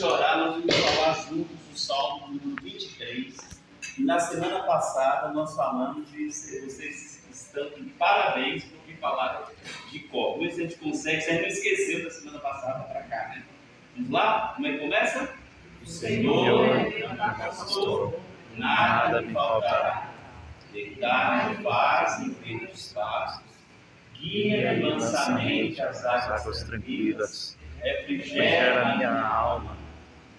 de orar, nós vamos falar juntos o Salmo número 23. E na semana passada nós falamos de vocês estão de parabéns porque falaram de cor. Vamos ver se a gente consegue, se a gente não esqueceu da semana passada para cá, né? Vamos lá? Como é que começa? O Senhor é meu pastor, nada me faltará. Deitar-me paz em verdes pastos, guia-me mansamente às águas tranquilas, refrigera a minha alma,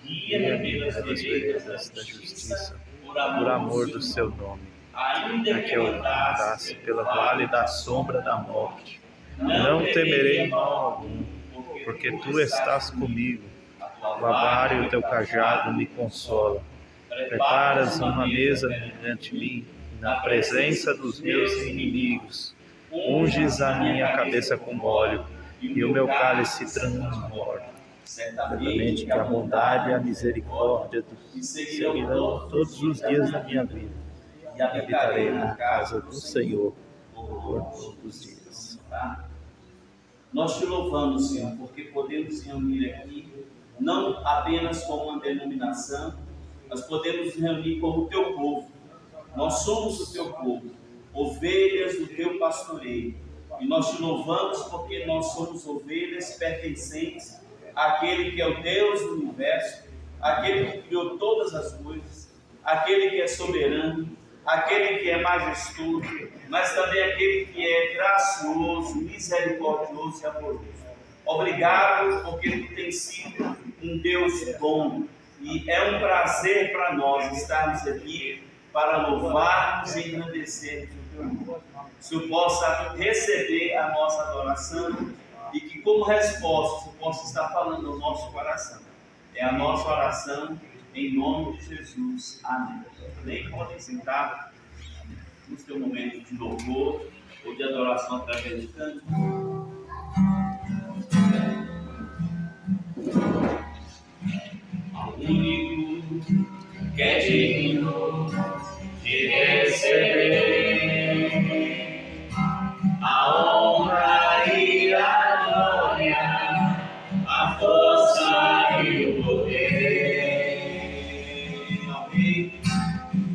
guia-me pelas veredas da justiça, por amor do seu nome. Ainda que eu andasse pelo vale da sombra da morte, não temerei mal algum, porque tu estás comigo. O vara e o teu cajado me consolam. Preparas uma mesa diante de mim, na presença dos meus inimigos. Unges a minha cabeça com óleo, e o meu cálice transborda. Certamente que a bondade e a misericórdia me seguirão todos os dias da minha vida, e habitarei na casa do Senhor por todos os dias. Nós te louvamos, Senhor, porque podemos reunir aqui, não apenas como uma denominação, mas podemos nos reunir como o teu povo. Nós somos o teu povo, ovelhas do teu pastoreio. E nós te louvamos porque nós somos ovelhas pertencentes àquele que é o Deus do universo, aquele que criou todas as coisas, aquele que é soberano, aquele que é majestoso, mas também aquele que é gracioso, misericordioso e amoroso. Obrigado porque tu tens sido um Deus bom. E é um prazer para nós estarmos aqui para louvarmos e engrandecer o teu nome. Que o Senhor possa receber a nossa adoração e que, como resposta, o Senhor possa estar falando no nosso coração. É a nossa oração em nome de Jesus. Amém. Amém? Podem sentar no seu momento de louvor ou de adoração através de canto. Ao único que é digno de receber a honra e a glória, a força e o poder.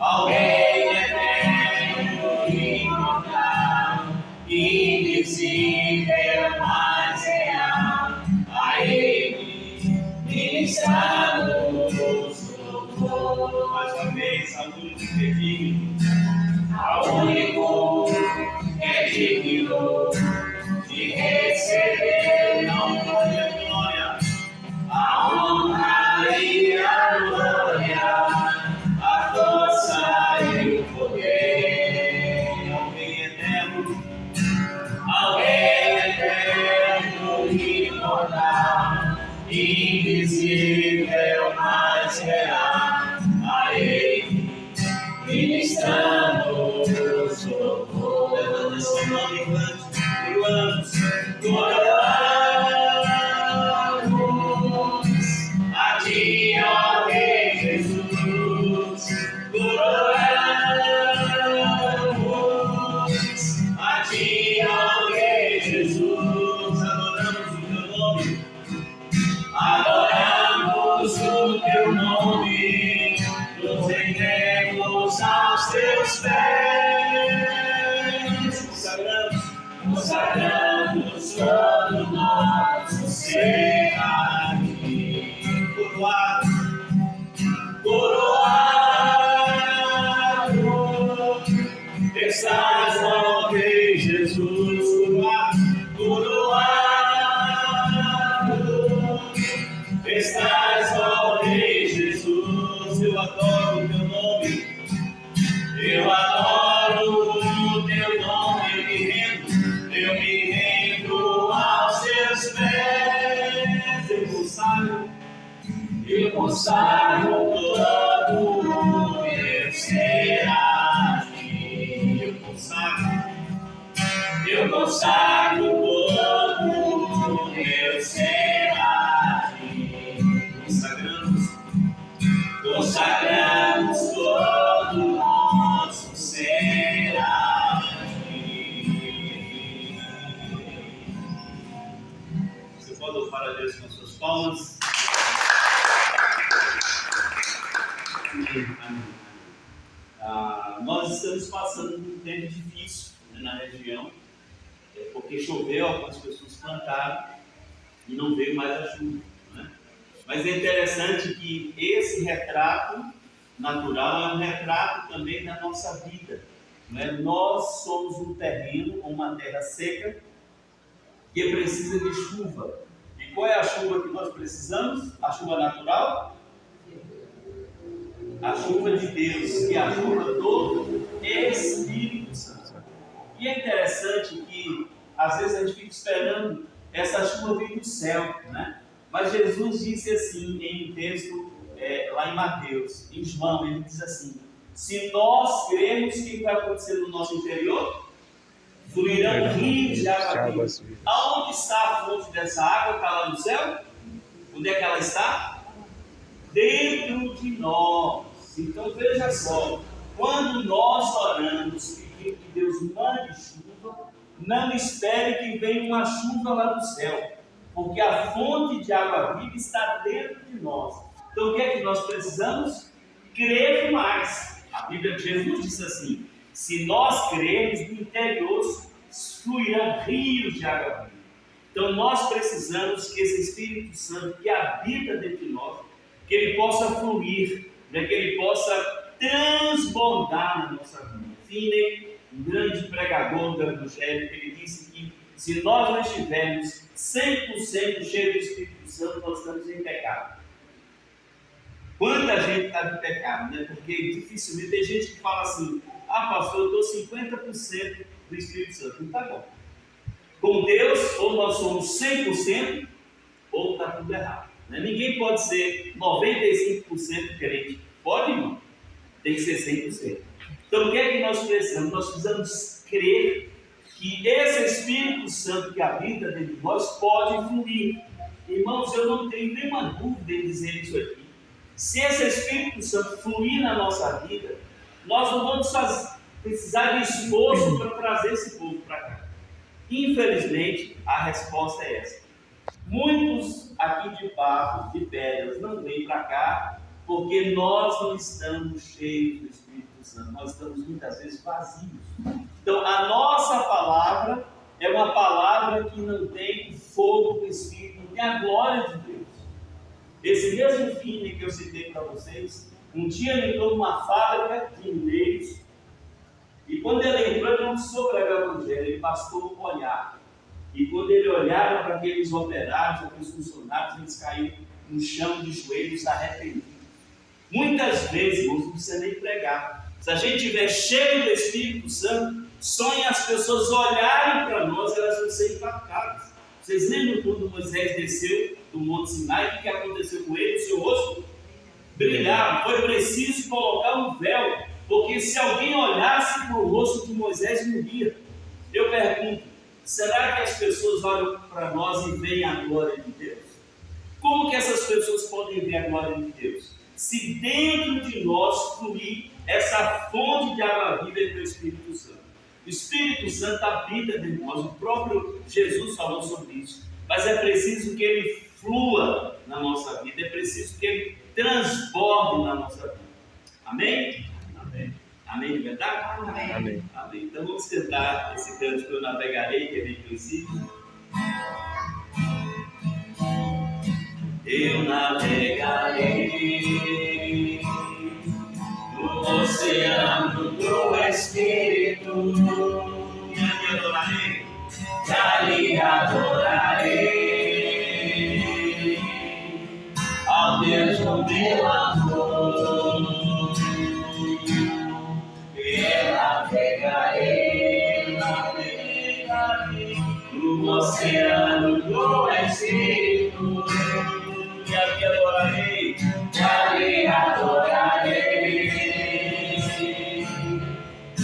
Alguém eterno, imortal, invisível, mas real, a Ele ministramos louvor. Mais uma vez, ao único que é digno, ao único que é digno de receber a honra e a glória, a honra e a glória, a força e o poder. Alguém eterno, imortal, invisível, mas real, a Ele ministramos louvor. Levanta seu nome e cante, gloriamos a Ti, ó Rei Jesus. Gloriamos a Ti, ó Rei Jesus. Adoramos o Teu nome, nos rendemos aos Teus pés, consagramos todo nosso ser a Ti. Coroado, estás, ó Rei Jesus. Coroado, estás, ó Rei Jesus. Eu adoro o Teu nome, eu adoro o Teu nome, eu me rendo aos Teus pés. Eu consagro todo meu ser a Ti. Eu consagro todo meu ser a Ti. Consagramos todo nosso ser a Ti. Você pode louvar a Deus com as suas palmas. Amém. Nós estamos passando por um tempo difícil, né, na região, porque choveu, algumas pessoas plantaram e não veio mais a chuva, né? Mas é interessante que esse retrato natural é um retrato também da nossa vida, né? Nós somos um terreno, uma terra seca, que precisa de chuva. E qual é a chuva que nós precisamos? A chuva natural? A chuva de Deus, que é a chuva do Espírito Santo. E é interessante que às vezes a gente fica esperando essa chuva vir do céu, né? Mas Jesus disse assim em um texto lá em Mateus, em João, ele diz assim: se nós cremos, o que vai acontecer no nosso interior? Fluirão rios de água viva. Aonde está a fonte dessa água? Está lá no céu? Onde é que ela está? Dentro de nós. Então veja só, quando nós oramos pedindo que Deus mande chuva, não espere que venha uma chuva lá do céu, porque a fonte de água viva está dentro de nós. Então o que é que nós precisamos? Crer mais. A Bíblia de Jesus diz assim: se nós crermos, no interior fluirão rios de água viva. Então nós precisamos que esse Espírito Santo que habita dentro de nós, que ele possa fluir, né, que ele possa transbordar na nossa vida. Finney, um grande pregador do Evangelho, ele disse que se nós não estivermos 100% cheios do Espírito Santo, nós estamos em pecado. Quanta gente está de pecado, né? Porque dificilmente tem gente que fala assim: pastor, eu estou 50% do Espírito Santo. Não está bom. Com Deus, ou nós somos 100%, ou está tudo errado, né? Ninguém pode ser 95% crente. Pode, não? Tem que ser 100%. Então o que é que nós precisamos? Nós precisamos crer que esse Espírito Santo que habita dentro de nós pode fluir. Irmãos, eu não tenho nenhuma dúvida em dizer isso aqui. Se esse Espírito Santo fluir na nossa vida, nós não vamos precisar de esforço para trazer esse povo para cá. Infelizmente, a resposta é essa. Muitos aqui de Patos, de Pedras, não vêm para cá porque nós não estamos cheios do Espírito Santo. Nós estamos muitas vezes vazios. Então, a nossa palavra é uma palavra que não tem o fogo do Espírito, não tem a glória de Deus. Esse mesmo Finney que eu citei para vocês, um dia ele entrou numa fábrica de mineiros, e quando ele entrou, ele não precisou pregar o Evangelho, ele bastou olhar. E quando ele olhava para aqueles operários, aqueles funcionários, eles caíram no chão de joelhos arrependidos. Muitas vezes, irmãos, não precisa nem pregar. Se a gente estiver cheio do Espírito Santo, sonha as pessoas olharem para nós, elas vão ser impactadas. Vocês lembram quando Moisés desceu do Monte Sinai? O que aconteceu com ele? O seu rosto brilhava. Foi preciso colocar um véu, porque se alguém olhasse para o rosto de Moisés, morria. Eu pergunto: será que as pessoas olham para nós e veem a glória de Deus? Como que essas pessoas podem ver a glória de Deus? Se dentro de nós fluir essa fonte de água viva do Espírito Santo. O Espírito Santo habita dentro de nós, o próprio Jesus falou sobre isso. Mas é preciso que ele flua na nossa vida, é preciso que ele transborde na nossa vida. Amém? Amém. Amém de verdade? Amém. Amém. Amém. Então vamos cantar esse cântico Eu Navegarei, que é bem conhecido. Eu navegarei no oceano do Espírito, e ali adorarei ao Deus do meu amor. Eu navegarei no oceano do Espírito, e ali adorarei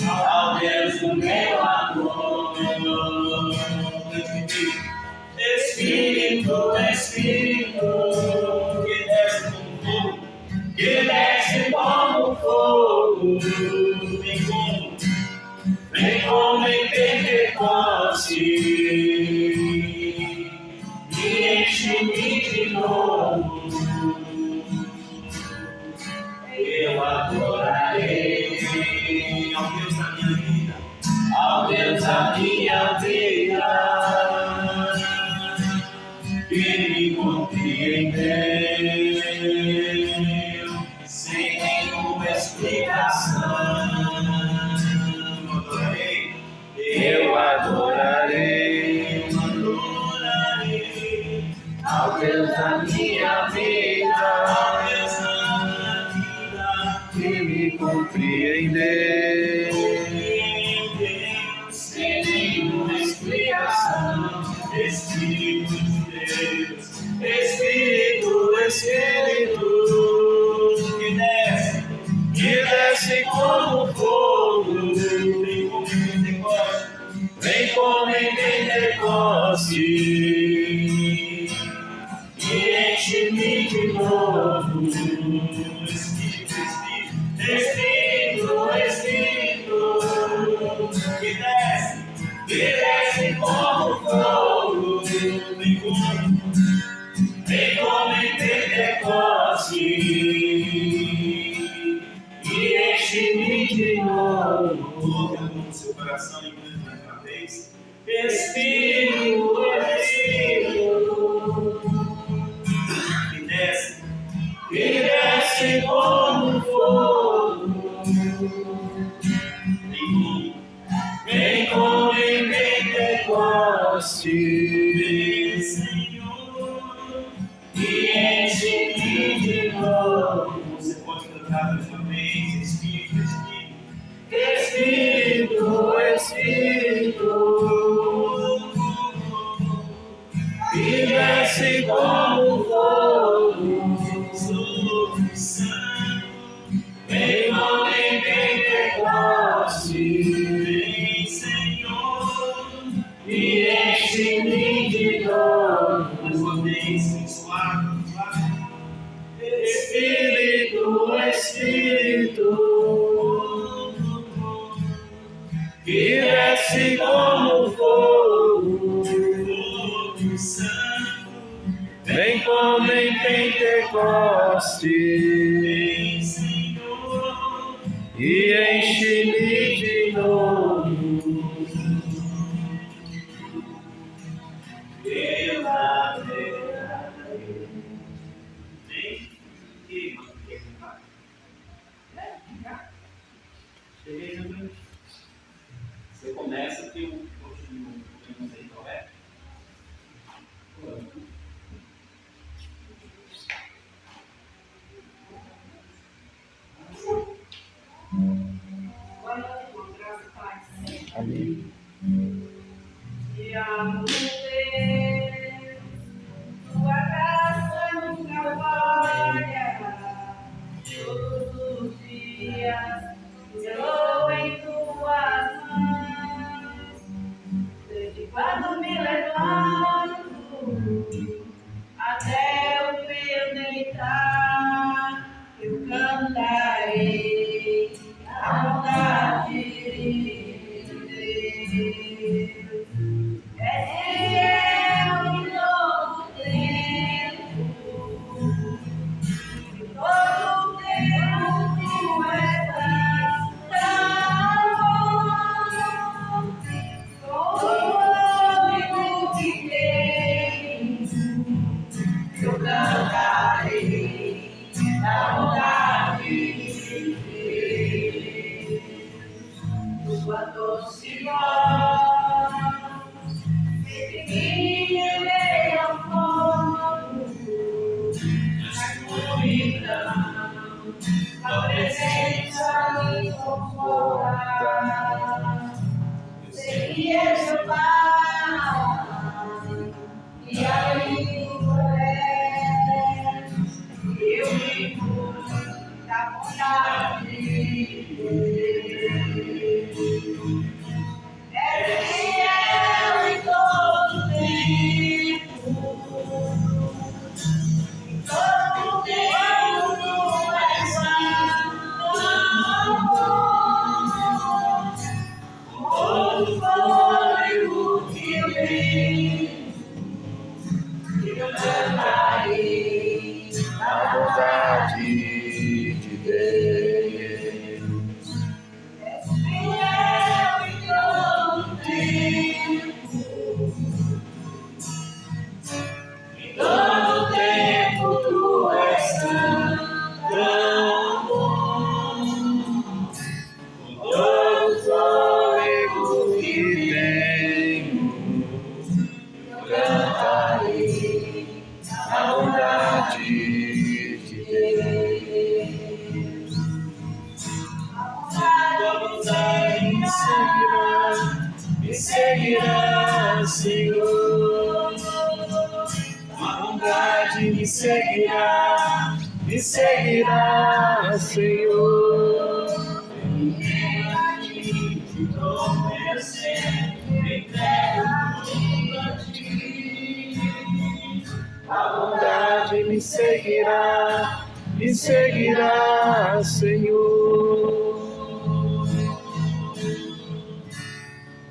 ao Deus do meu amor. Espírito, Espírito, que desce como fogo, vem como em Pentecoste, e enche-me de novo. Eu ao Deus da minha vida, que me compreendeu sem nenhuma explicação. Eu adorarei ao Deus da minha vida, que me compreendeu sem nenhuma explicação. Espírito de Deus, Espírito, que desce como fogo, vem como em Pentecoste, e enche-me de novo. Espírito, que desce como fogo, vem como em Pentecoste, e enche-me de novo. Coloque a mão no seu coração e cante mais uma vez. Espírito, que desce como fogo, vem como em Pentecoste, Senhor, e enche-me de novo. Você pode cantar mais uma vez. Espírito, que desce como fogo, vem como em Pentecoste, vem, Senhor, e enche-me de novo. Mais uma vez, suave. Espírito, que desce como fogo, vem como em Pentecoste, e enche-me de novo. Você começa que eu continuo. Eu não sei qual é. Boa noite, irmão. Graça e paz. Amém. E amo Deus, tua graça nunca falha. Todos os dias estou em tuas mãos. Desde quando me levanto até o meu deitar, eu cantarei a bondade de Deus. É fiel em todo tempo, em todo tempo tu estás tão bom. Com o ânimo que tens, eu cantarei a bondade de Deus. Tua doce voz sempre me levei ao fogo, na escuridão, a presença me conforta. Eu sei que és meu Pai, e amigo és, e eu vivo da bondade de Deus. És fiel em todo tempo, em todo tempo tu és tão bom. Com todo fôlego que eu tenho, eu cantarei a bondade de Deus. És fiel em todo A bondade me seguirá, Senhor. Te dou meu ser, entrego tudo a ti. A bondade me seguirá, Senhor.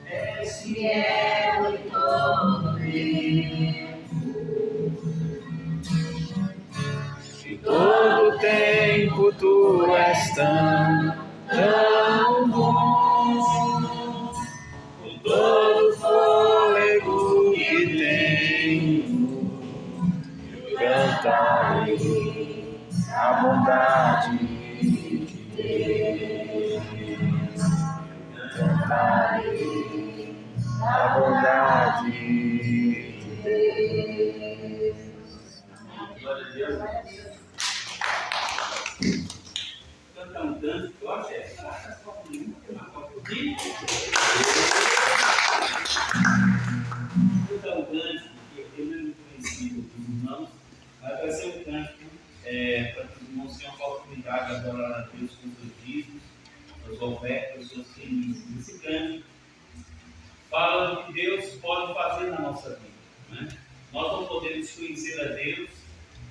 És fiel em todo tempo. Em todo tempo tu és tão bom. Com todo o fôlego que tenho, eu cantarei a bondade de Deus. Cantarei a bondade de Deus. Glória a Deus. Cantar um canto, eu acho que é cantar um canto, porque eu não conheci os irmãos, mas vai ser um canto para que os irmãos tenham a oportunidade de adorar a Deus com seus dízimos, suas ofertas, suas primícias. Esse canto fala do que Deus pode fazer na nossa vida, né? Nós não podemos conhecer a Deus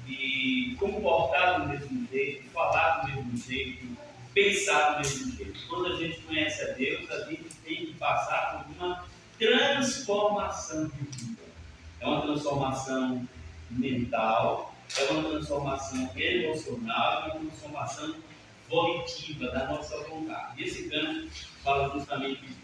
e comportar do mesmo jeito, falar do mesmo jeito, pensar do mesmo jeito. Quando a gente conhece a Deus, a gente tem que passar por uma transformação de vida. É uma transformação mental, é uma transformação emocional, é uma transformação volitiva da nossa vontade. E esse canto fala justamente disso.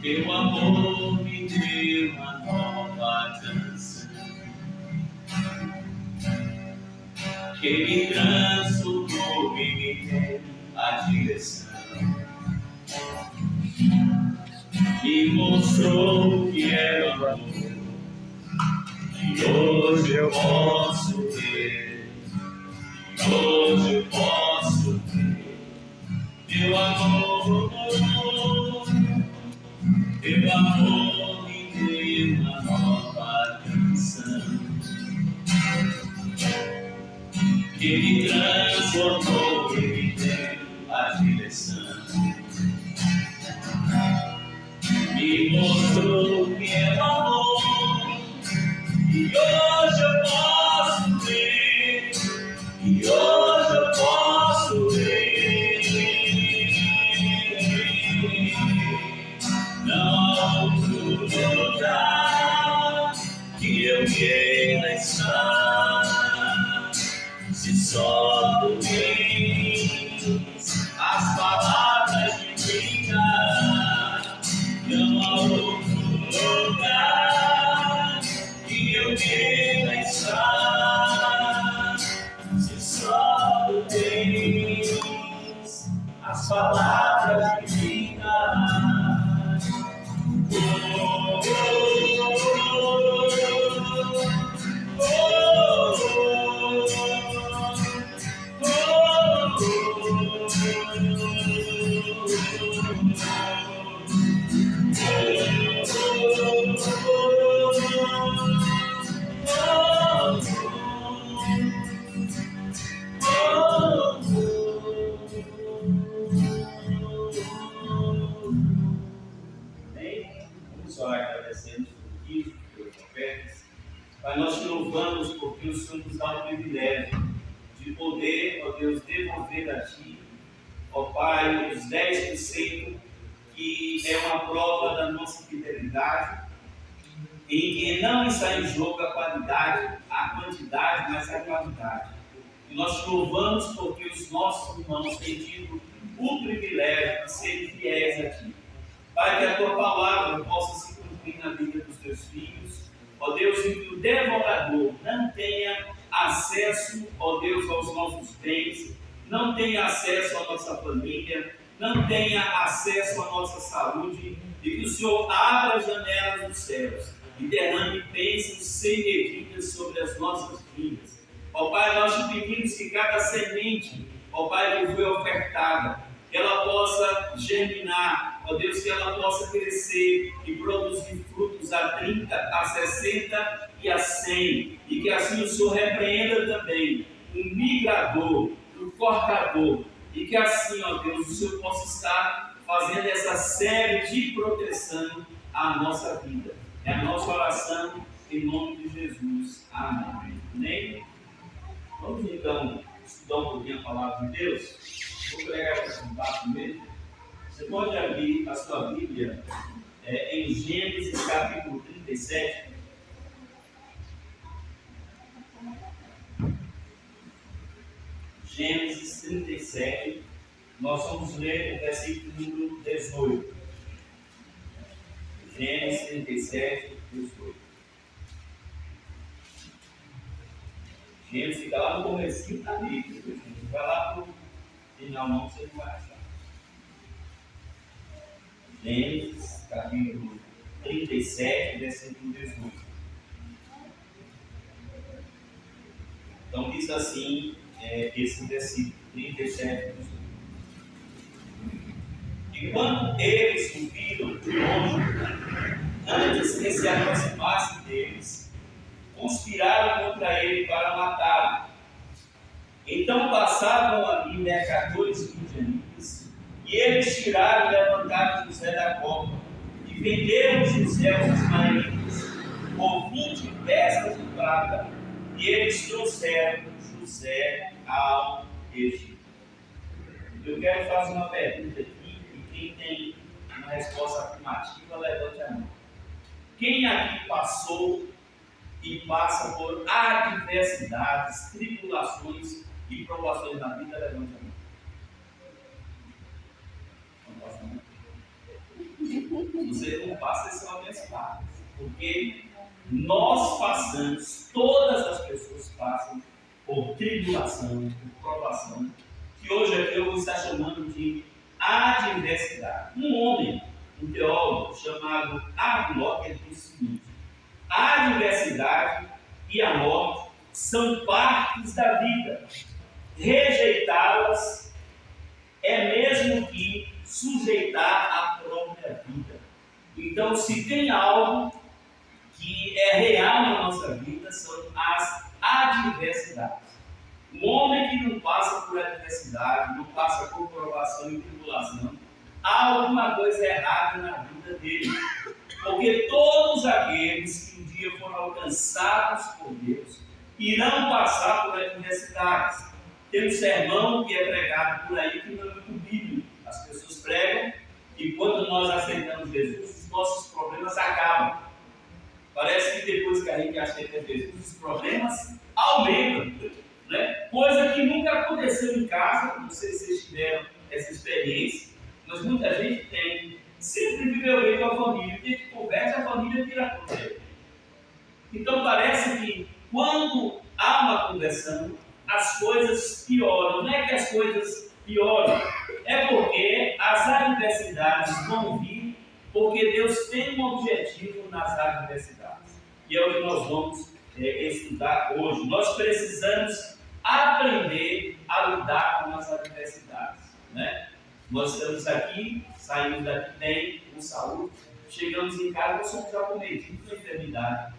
Teu amor me deu uma nova canção que me transformou e me deu a direção. Me mostrou que era o amor e hoje eu posso ver. E hoje eu posso ver. Teu amor, teu amor me deu uma nova canção que me transformou e me deu a direção. Me mostrou que é o amor e hoje eu posso ver. E hoje eu posso ver. Não há outro lugar que eu queira estar, se só tu tens as palavras de vida. Não há outro lugar que eu queira estar, se só tu tens as palavras de vida. Vamos orar agradecendo por isso, pelas ofertas. Pai, nós te louvamos porque o Senhor nos dá o privilégio de poder, ó Deus, devolver a Ti, ó Pai, os 10%, que é uma prova da nossa fidelidade, em que não está em jogo a qualidade, a quantidade, mas a qualidade. E nós te louvamos porque os nossos irmãos têm tido o privilégio de serem fiéis a Ti. Pai, que a Tua palavra possa se cumprir na vida dos Teus filhos, ó Deus, e que o devorador não tenha acesso, ó Deus, aos nossos bens, não tenha acesso à nossa família, não tenha acesso à nossa saúde, e que o Senhor abra as janelas dos céus e derrame bênçãos sem medidas sobre as nossas vidas. Ó Pai, nós te pedimos que cada semente, ó Pai, que foi ofertada, que ela possa germinar, ó Deus, que ela possa crescer e produzir frutos a 30, a 60 e a 100, e que assim o Senhor repreenda também o migrador, o cortador, e que assim, ó Deus, o Senhor possa estar fazendo essa série de proteção à nossa vida. É a nossa oração em nome de Jesus. Amém. Amém? Vamos então estudar um pouquinho a palavra de Deus. Vou pregar aqui embaixo mesmo. Você pode abrir a sua Bíblia em Gênesis capítulo 37. Gênesis 37, nós vamos ler o versículo número 18. Gênesis 37, 18. Gênesis fica lá no comecinho da Bíblia. Não vai lá para o final, não, você não vai achar. Gênesis capítulo 37, versículo 18. Então diz assim, esse versículo 37, 18. E quando eles o viram de longe, antes que se aproximassem deles, conspiraram contra ele para matá-lo. Então passavam ali mercadores midianitas, e eles tiraram e levantaram José da cova, e venderam José aos ismaelitas por 20 peças de prata, e eles trouxeram José ao Egito. Eu quero fazer uma pergunta aqui. Quem tem uma resposta afirmativa, levante a mão. Quem aqui passou e passa por adversidades, tribulações e provações na vida, levante a mão. Não passa não. Você não passa, são abençoados. Porque nós passamos, todas as pessoas passam por tribulação, por provação, que hoje aqui eu vou estar chamando de adversidade. Um homem, um teólogo chamado Havelock, ele diz o seguinte: a adversidade e a morte são partes da vida. Rejeitá-las é mesmo que sujeitar a própria vida. Então, se tem algo que é real na nossa vida, são as adversidades. Um homem que não passa por adversidade, não passa por provação e tribulação, há alguma coisa errada na vida dele. Porque todos aqueles que um dia foram alcançados por Deus irão passar por adversidades. Tem um sermão que é pregado por aí que não é muito bíblico. As pessoas pregam que quando nós aceitamos Jesus, os nossos problemas acabam. Parece que depois que a gente aceita Jesus, os problemas aumentam. Né? Coisa que nunca aconteceu em casa, não sei se vocês tiveram essa experiência, mas muita gente tem, sempre viveu bem com a família, e que conversa, a família vira problema. Então parece que quando há uma conversão, as coisas pioram. Não é que as coisas pioram, é porque as adversidades vão vir, porque Deus tem um objetivo nas adversidades. E é o que nós vamos estudar hoje. Nós precisamos aprender a lidar com as adversidades, né? Nós estamos aqui, saímos daqui bem, com saúde, chegamos em casa, nós somos acometidos com enfermidade.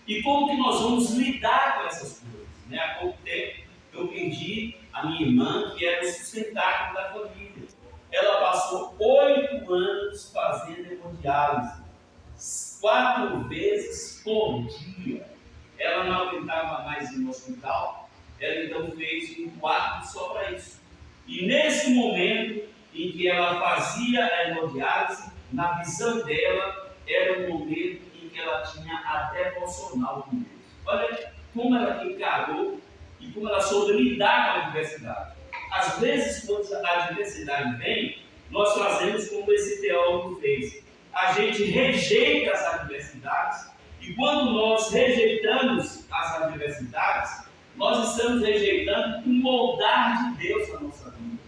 E como que nós vamos lidar com essas coisas? Né? Há pouco tempo eu perdi a minha irmã, que era o sustentáculo da família. Ela passou 8 anos fazendo hemodiálise, 4 vezes por dia. Ela não aguentava mais ir no hospital. Ela então fez um quarto só para isso. E nesse momento em que ela fazia a hemodiálise, na visão dela, era um momento em que ela tinha a devocional com Deus. Olha como ela encarou e como ela soube lidar com a adversidade. Às vezes, quando a adversidade vem, nós fazemos como esse teólogo fez. A gente rejeita as adversidades, e quando nós rejeitamos as adversidades, nós estamos rejeitando o moldar de Deus na nossa vida.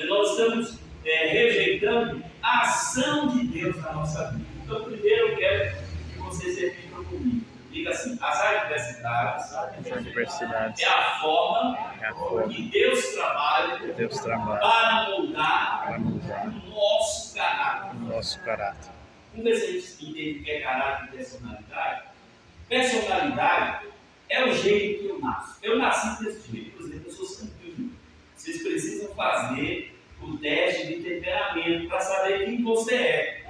Nós estamos rejeitando a ação de Deus na nossa vida. Então, primeiro eu quero que você vocês repita comigo. Diga assim: as adversidades é a forma que Deus trabalha para moldar o nosso caráter. Vamos ver se a gente entende o que é caráter e personalidade. Personalidade é o jeito que eu nasço. Eu nasci desse jeito. Por exemplo, eu sou sanguíneo. Vocês precisam fazer o teste de temperamento para saber quem você é.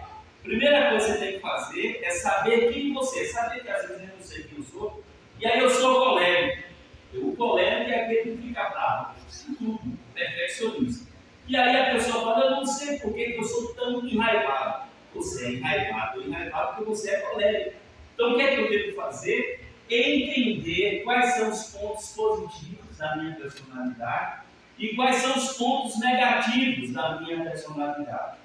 Primeira coisa que você tem que fazer é saber quem você é. Saber que às vezes eu não sei quem eu sou. E aí eu sou colérico. O colérico é aquele que fica bravo. Tudo. Perfeccionista. E aí a pessoa fala: eu não sei por que eu sou tão enraivado. Você é enraivado porque você é colérico. Então o que é que eu devo fazer? Entender quais são os pontos positivos da minha personalidade e quais são os pontos negativos da minha personalidade.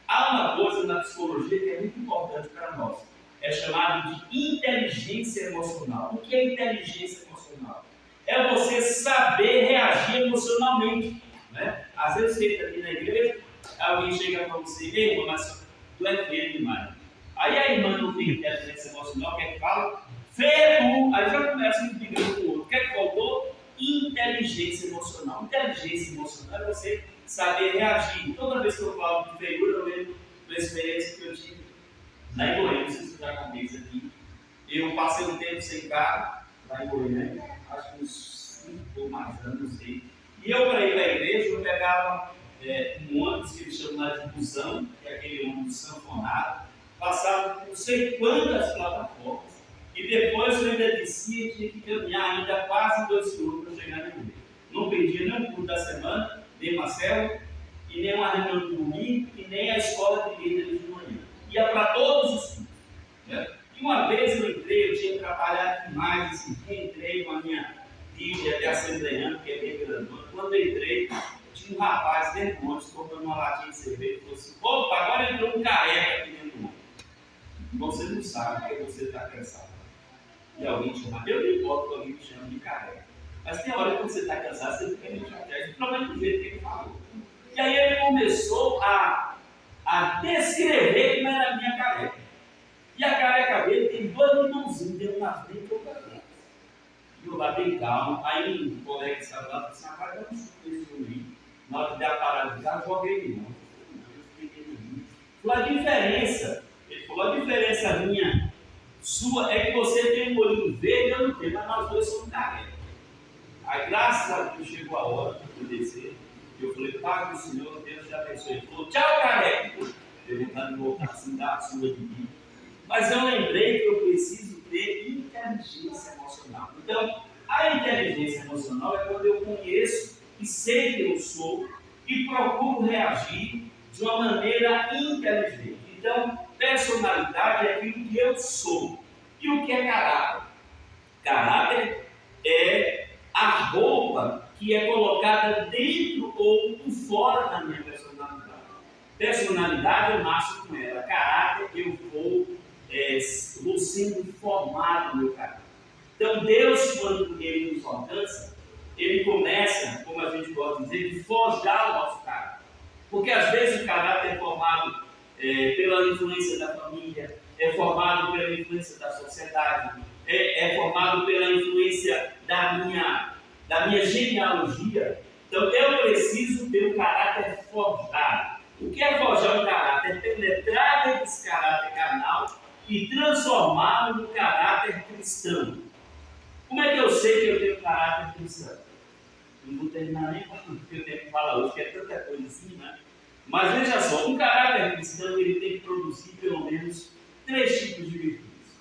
Há uma coisa na psicologia que é muito importante para nós. É chamado de inteligência emocional. O que é inteligência emocional? É você saber reagir emocionalmente. Né? Às vezes você está aqui na igreja, alguém chega para você: ei, irmão, mas tu é feio demais. Aí a irmã não tem inteligência emocional, quer que fala? Feio! Aí já começa a brigar com o outro. O que é que faltou? Inteligência emocional. Inteligência emocional é você saber reagir. Toda vez que eu falo de feiura, eu lembro da experiência que eu tive lá em Goiânia. Não sei se eu já contei isso aqui. Eu passei um tempo sem carro, lá em Goiânia, acho que uns 5 ou mais anos, não sei. E eu, para ir para a igreja, eu pegava um ônibus que eles chamam lá de busão, que é aquele ônibus sanfonado, passava por não sei quantas plataformas, e depois eu ainda descia e tinha que caminhar ainda quase 2 km para chegar na igreja. Não perdia nem o culto da semana, nem Marcelo, e nem uma reunião de domingo, e nem a escola de líderes de manhã. Ia para todos os cultos. Né? E uma vez eu entrei, eu tinha trabalhado demais, esse dia entrei com a minha Bíblia até assembleando, que é bem grandona. Quando eu entrei, tinha um rapaz dentro do ônibus, comprando uma latinha de cerveja, e falou assim: opa, agora entrou um careca aqui dentro do ônibus. Você não sabe porque você está cansado. E alguém te chama. Eu não importo que alguém me chame de careca. Mas tem hora que você está cansado, você fica meio chateado, provavelmente do jeito que ele falou. E aí ele começou a descrever como era a minha careca. E a careca dele tem 2 limãozinhos, tem um na frente e outro atrás. E eu lá bem calmo. Aí um colega que estava lá disse: rapaz, dá um chute nesse homem. Na hora de dar a parada de carro, joguei ele não. Eu fiquei dentro. Falou: a diferença. Ele falou: a diferença minha, sua, é que você tem um olhinho verde e eu não tenho, mas nós dois somos careca. Aí, graças a Deus, chegou a hora de eu descer. Eu falei: Pai do Senhor, Deus te abençoe. Ele falou: tchau, careca. Perguntando de voltar assim, da sua de mim. Mas eu lembrei que eu preciso ter inteligência emocional. Então, a inteligência emocional é quando eu conheço e sei que eu sou e procuro reagir de uma maneira inteligente. Então, personalidade é aquilo que eu sou. E o que é caráter? Caráter é a roupa que é colocada dentro ou por fora da minha personalidade. Personalidade eu nasço com ela. Caráter eu vou sendo formado no meu caráter. Então Deus, quando Ele nos alcança, Ele começa, como a gente gosta de dizer, de forjar o nosso caráter. Porque às vezes o caráter é formado pela influência da família, é formado pela influência da sociedade, é formado pela influência da minha genealogia. Então eu preciso ter um caráter forjado. O que é forjar um caráter? É penetrar nesse caráter carnal e transformá-lo no caráter cristão. Como é que eu sei que eu tenho caráter cristão? Não vou terminar nem porque eu tenho que falar hoje, que é tanta coisa assim, né? Mas veja só, um caráter cristão ele tem que produzir pelo menos 3 tipos de virtudes.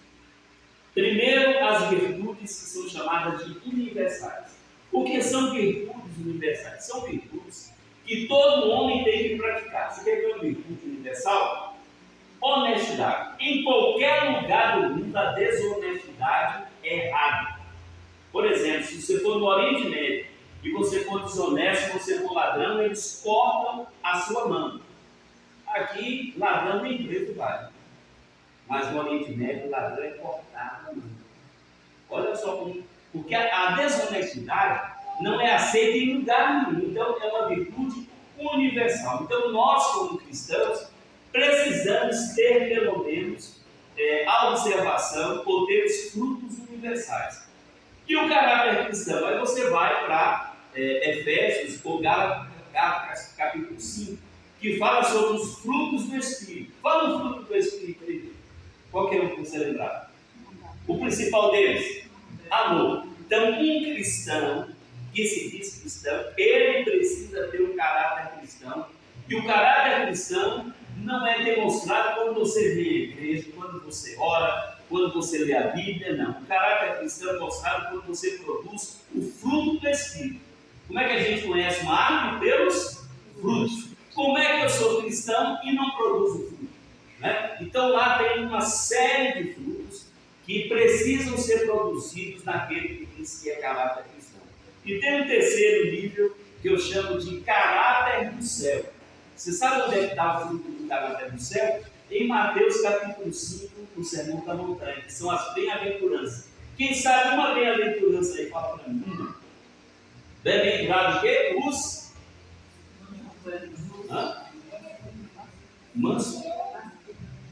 Primeiro, as virtudes que são chamadas de universais. O que são virtudes universais? São virtudes que todo homem tem que praticar. Você quer ver uma virtude universal? Honestidade. Em qualquer lugar do mundo, a desonestidade é errada. Por exemplo, se você for no Oriente Médio e você for desonesto, você for ladrão, eles cortam a sua mão. Aqui, ladrão nem preso vai. Mas no Oriente Médio, o ladrão é cortado a mão. Olha só como. Porque a desonestidade não é aceita em lugar nenhum. Então, é uma virtude universal. Então, nós, como cristãos, precisamos ter, pelo menos, a observação ou ter os frutos universais. E o caráter cristão? Aí você vai para Efésios ou Gálatas capítulo 5, que fala sobre os frutos do Espírito. Fala o fruto do Espírito aí. Qual que é o que você lembrar? O principal deles? Amor. Então, um cristão que se diz cristão, ele precisa ter um caráter cristão. E o caráter cristão não é demonstrado quando você vê a igreja, quando você ora, quando você lê a Bíblia, não. O caráter cristão é mostrado quando você produz o fruto do Espírito. Como é que a gente conhece uma árvore? Pelos frutos. Como é que eu sou cristão e não produzo fruto? Né? Então lá tem uma série de frutos que precisam ser produzidos naquele que diz que é caráter cristão. E tem um terceiro nível que eu chamo de caráter do céu. Você sabe onde é que está o fruto do caráter do céu? Em Mateus capítulo 5, no Sermão da Montanha, que são as bem-aventuranças. Quem sabe uma bem-aventurança aí? Fala para mim. Bem-aventurado o quê? Os mansos.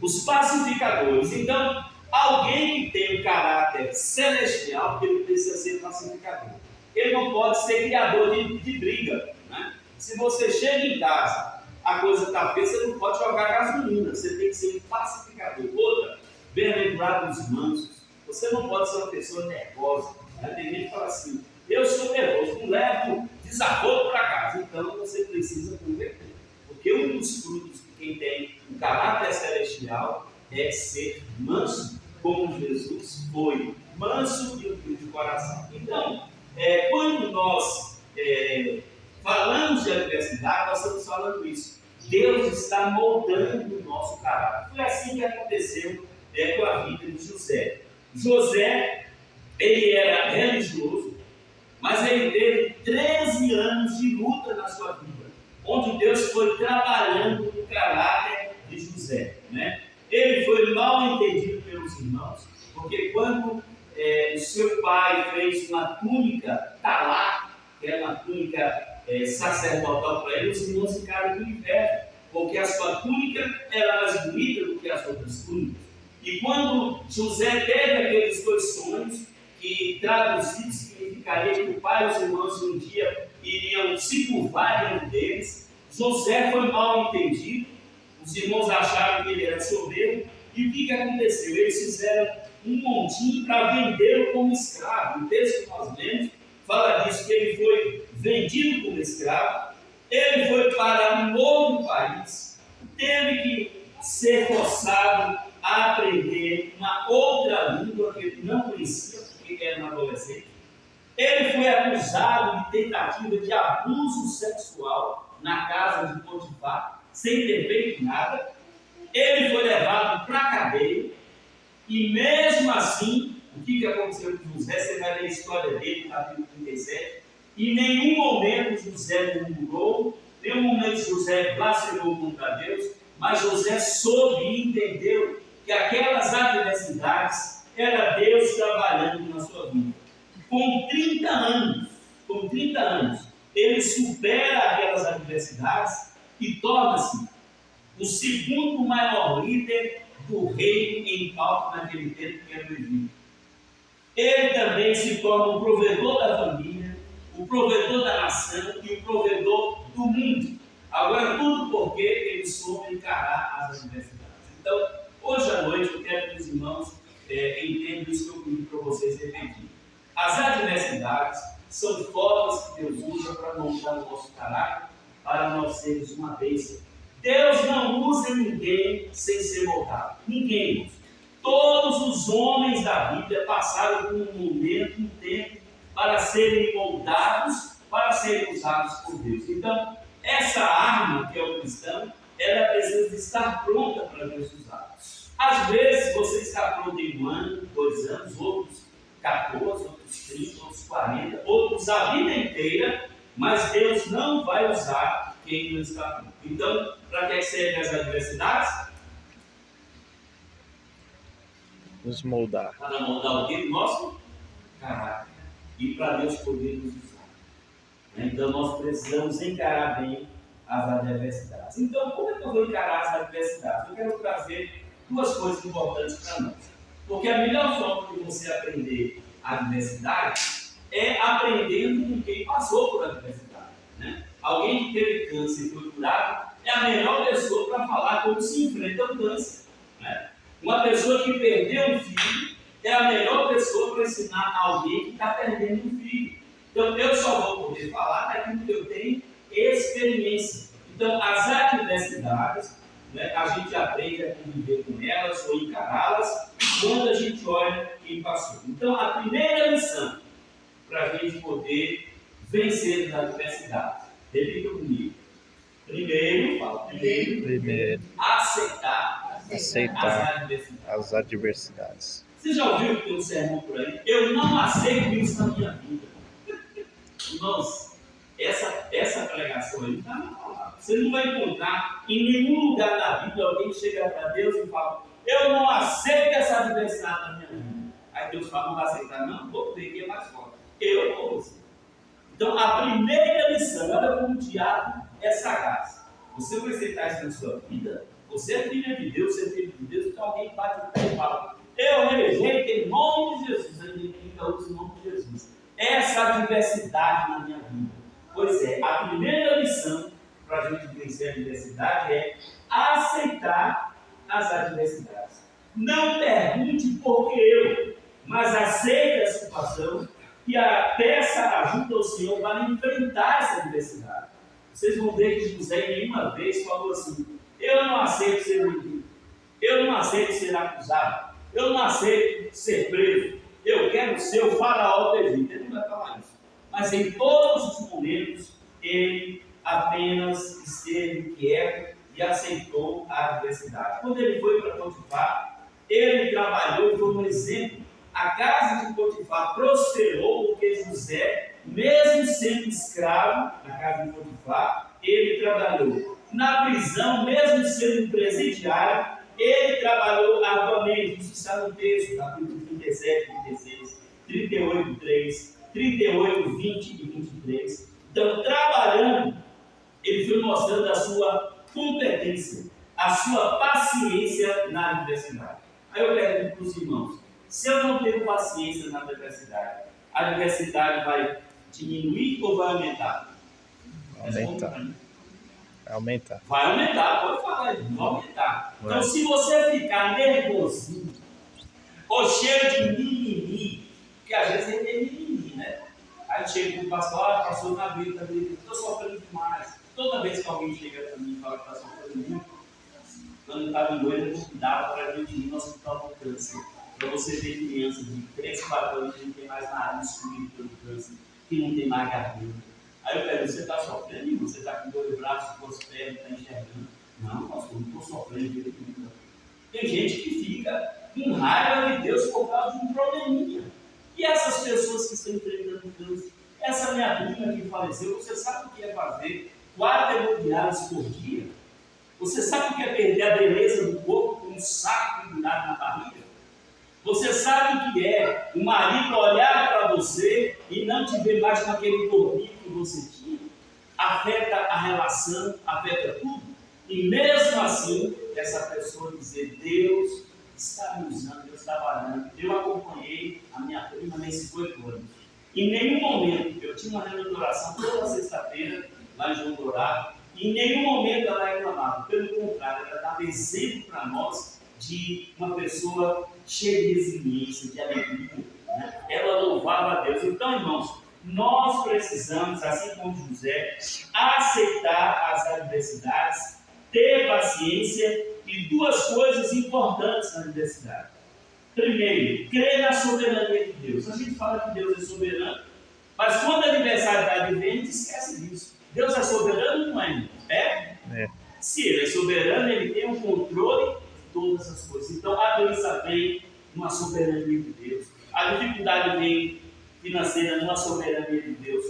Os pacificadores. Então, alguém que tem um caráter celestial, ele precisa ser pacificador. Ele não pode ser criador de briga. Né? Se você chega em casa, a coisa está feia, você não pode jogar gasolina, você tem que ser um pacificador. Outra, bem-aventurado os mansos. Você não pode ser uma pessoa nervosa. Né? Tem gente que fala assim, eu sou nervoso, não levo desaforo para casa. Então você precisa converter. Porque um dos frutos de quem tem um caráter celestial é ser manso, como Jesus foi manso e humilde de coração. Então, quando nós falamos de adversidade, nós estamos falando isso. Deus está moldando o nosso caráter. Foi assim que aconteceu com a vida de José. José, ele era religioso, mas ele teve 13 anos de luta na sua vida, onde Deus foi trabalhando o caráter de José. Né? Ele foi mal entendido pelos irmãos, porque quando o seu pai fez uma túnica talá, que era uma túnica sacerdotal para ele, os irmãos ficaram com inveja, porque a sua túnica era mais bonita do que as outras túnicas. E quando José teve aqueles dois sonhos, que traduzidos significaria que o pai e os irmãos um dia iriam se curvar diante deles, José foi mal entendido, os irmãos acharam que ele era soberbo, e o que aconteceu? Eles fizeram um montinho para vendê-lo como escravo. O texto que nós lemos fala disso, que ele foi vendido como escravo, ele foi para um outro país, teve que ser forçado a aprender uma outra língua que ele não conhecia, porque era um adolescente. Ele foi acusado de tentativa de abuso sexual na casa de Potifar, sem ter feito nada. Ele foi levado para a cadeia, e mesmo assim, o que aconteceu com José? Você vai ler a história dele no capítulo 37. Em nenhum momento José murmurou, em nenhum momento José blasfemou contra Deus, mas José soube e entendeu que aquelas adversidades era Deus trabalhando na sua vida. Com 30 anos, ele supera aquelas adversidades e torna-se o segundo maior líder do reino em pauta naquele tempo, que era o Egito. Ele também se torna o provedor da família, o provedor da nação e o provedor do mundo. Agora, tudo porque ele soube encarar as adversidades. Então, hoje à noite, eu quero que os irmãos entendam isso que eu pedi para vocês repetir. As adversidades são formas que Deus usa para montar o nosso caráter, para nós sermos uma bênção. Deus não usa ninguém sem ser moldado. Ninguém usa. Todos os homens da Bíblia passaram por um momento, um tempo, para serem moldados, para serem usados por Deus. Então, essa arma que é o cristão, ela precisa estar pronta para Deus usar. Às vezes você está pronto em um ano, 2 anos, outros 14, outros 30, outros 40, outros a vida inteira, mas Deus não vai usar quem não está pronto. Então, para que servem as adversidades? Nos moldar. Para moldar o que? Nosso caráter. E para Deus poder nos usar. Então, nós precisamos encarar bem as adversidades. Então, como é que eu vou encarar as adversidades? Eu quero trazer duas coisas importantes para nós. Porque a melhor forma de você aprender a adversidade é aprendendo com quem passou por adversidade. Né? Alguém que teve câncer e foi curado é a melhor pessoa para falar como se enfrenta o câncer. Né? Uma pessoa que perdeu um filho é a melhor pessoa para ensinar alguém que está perdendo um filho. Então, eu só vou poder falar daquilo que eu tenho experiência. Então, as adversidades, né, a gente aprende a conviver com elas ou encará-las quando a gente olha quem passou. Então, a primeira lição para a gente poder vencer as adversidades, repita comigo. Primeiro, aceitar as adversidades. Você já ouviu que tem um sermão por aí? Eu não aceito isso na minha vida. Irmãos, essa pregação aí está na palavra. Você não vai encontrar em nenhum lugar da Bíblia alguém que chega para Deus e fala: eu não aceito essa adversidade na minha vida. Aí Deus fala: não vai aceitar, não? Vou ter que ir mais forte. Eu vou você. Então, a primeira lição, olha como o diabo é sagaz. Você vai aceitar isso na sua vida? Você é filha de Deus, você é filho de Deus, então alguém bate no pé e fala: eu rejeito em nome de Jesus. Aí ninguém usa o nome de Jesus. Essa adversidade na minha vida. Pois é, a primeira lição para a gente vencer a adversidade é aceitar as adversidades. Não pergunte por que eu, mas aceite a situação e peça ajuda ao Senhor para enfrentar essa adversidade. Vocês vão ver que José nenhuma vez falou assim: eu não aceito ser vendido, eu não aceito ser acusado, eu não aceito ser preso, eu quero ser o faraó do Egito. Ele não vai falar isso. Mas em todos os momentos, ele apenas esteve quieto e aceitou a adversidade. Quando ele foi para Potifar, ele trabalhou e foi um exemplo. A casa de Potifar prosperou porque José, mesmo sendo escravo na casa de Potifar, ele trabalhou. Na prisão, mesmo sendo presidiário, ele trabalhou arduamente. Isso está no texto, capítulo 37, 36, 38, 3, 38, 20 e 23. Então, trabalhando, ele foi mostrando a sua competência, a sua paciência na adversidade. Aí eu pergunto para os irmãos: se eu não tenho paciência na adversidade, a adversidade vai diminuir ou vai aumentar? Aumentar. Vai aumentar, pode falar, vai aumentar. Então, se você ficar nervosinho ou cheio de mimimi, porque às vezes ele tem mimimi, né? Aí chega para o pastor: pastor, na vida, estou sofrendo demais. Toda vez que alguém chega para mim e fala que está sofrendo muito, quando eu estava em Goiânia, eu cuidava para a gente ir no hospital do câncer. Para você ver crianças de 3, 4 anos que não tem mais nariz escolhido pelo câncer, que não tem mais garganta. Aí eu pergunto: você está sofrendo? Você está com 2 braços, 2 pernas, está enxergando? Não, pastor, não estou sofrendo. Tem gente que fica com raiva de Deus por causa de um probleminha. E essas pessoas que estão enfrentando câncer, essa minha prima que faleceu, você sabe o que é fazer 4 hemodiálises por dia? Você sabe o que é perder a beleza do corpo com um saco pendurado na barriga? Você sabe o que é o marido olhar para você e não te ver mais com aquele corpinho que você tinha? Afeta a relação, afeta tudo. E mesmo assim, essa pessoa dizer: Deus está me usando, Deus está trabalhando. Eu acompanhei a minha prima nesses 8 anos. Em nenhum momento, eu tinha uma reunião de oração toda sexta-feira, lá em João Dourado, e em nenhum momento ela reclamava. Pelo contrário, ela dava exemplo para nós de uma pessoa cheia de resiliência, de alegria. Né? Ela louvava a Deus. Então, irmãos, nós precisamos, assim como José, aceitar as adversidades, ter paciência e 2 coisas importantes na adversidade. Primeiro, crer na soberania de Deus. A gente fala que Deus é soberano, mas quando a adversidade vem, a gente esquece disso. Deus é soberano ou não é? É? Se Ele é soberano, Ele tem o controle de todas as coisas. Então, a doença vem numa soberania de Deus. A dificuldade vem financeira numa soberania de Deus.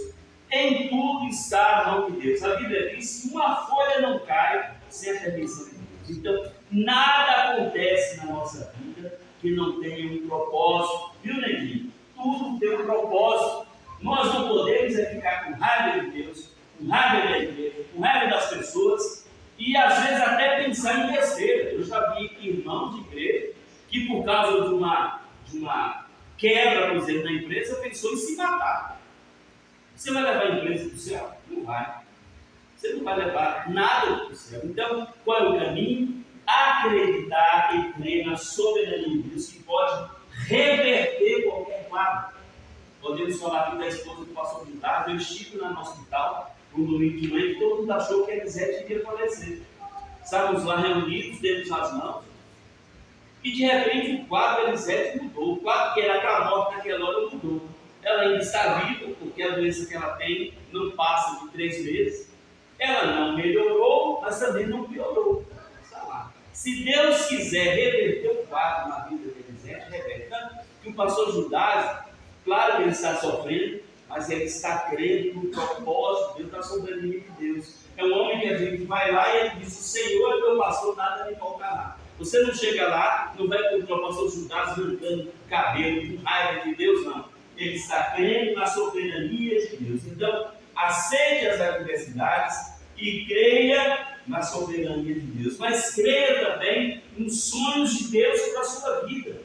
Em tudo está a mão de Deus. A Bíblia diz que uma folha não cai sem a permissão de Deus. Então, nada acontece na nossa vida que não tenha um propósito. Viu, Neguinho? Tudo tem um propósito. Nós não podemos ficar com raiva de Deus, com raiva da igreja, com raiva das pessoas E às vezes até pensar em besteira. Eu já vi irmãos de igreja que por causa de uma quebra, por exemplo, na empresa, pensou em se matar. Você vai levar a empresa para o céu? Não vai. Você não vai levar nada para o céu. Então, qual é o caminho? Acreditar e crer na soberania de Deus, que pode reverter qualquer quadro. Podemos falar aqui da esposa do pastor Pintar. Eu estive lá no hospital, no domingo de manhã, e todo mundo achou que a Elisete ia falecer. Estávamos lá reunidos, demos as mãos, e de repente o quadro da Elisete mudou. O quadro que era para a morte naquela hora mudou. Ela ainda está viva, porque a doença que ela tem não passa de 3 meses. Ela não melhorou, mas também não piorou. Está lá. Se Deus quiser reverter o quadro na vida de Elisete, reverte. Tanto que o pastor Judas, claro que ele está sofrendo, mas ele está crendo no propósito de Deus, na soberania de Deus. É um homem que a gente vai lá e ele diz: o Senhor é meu pastor, nada me faltará. Você não chega lá, não vai encontrar o pastor Judas arrancando cabelo, com raiva de Deus, não. Ele está crendo na soberania de Deus. Então, aceite as adversidades e creia na soberania de Deus. Mas creia também nos sonhos de Deus para a sua vida.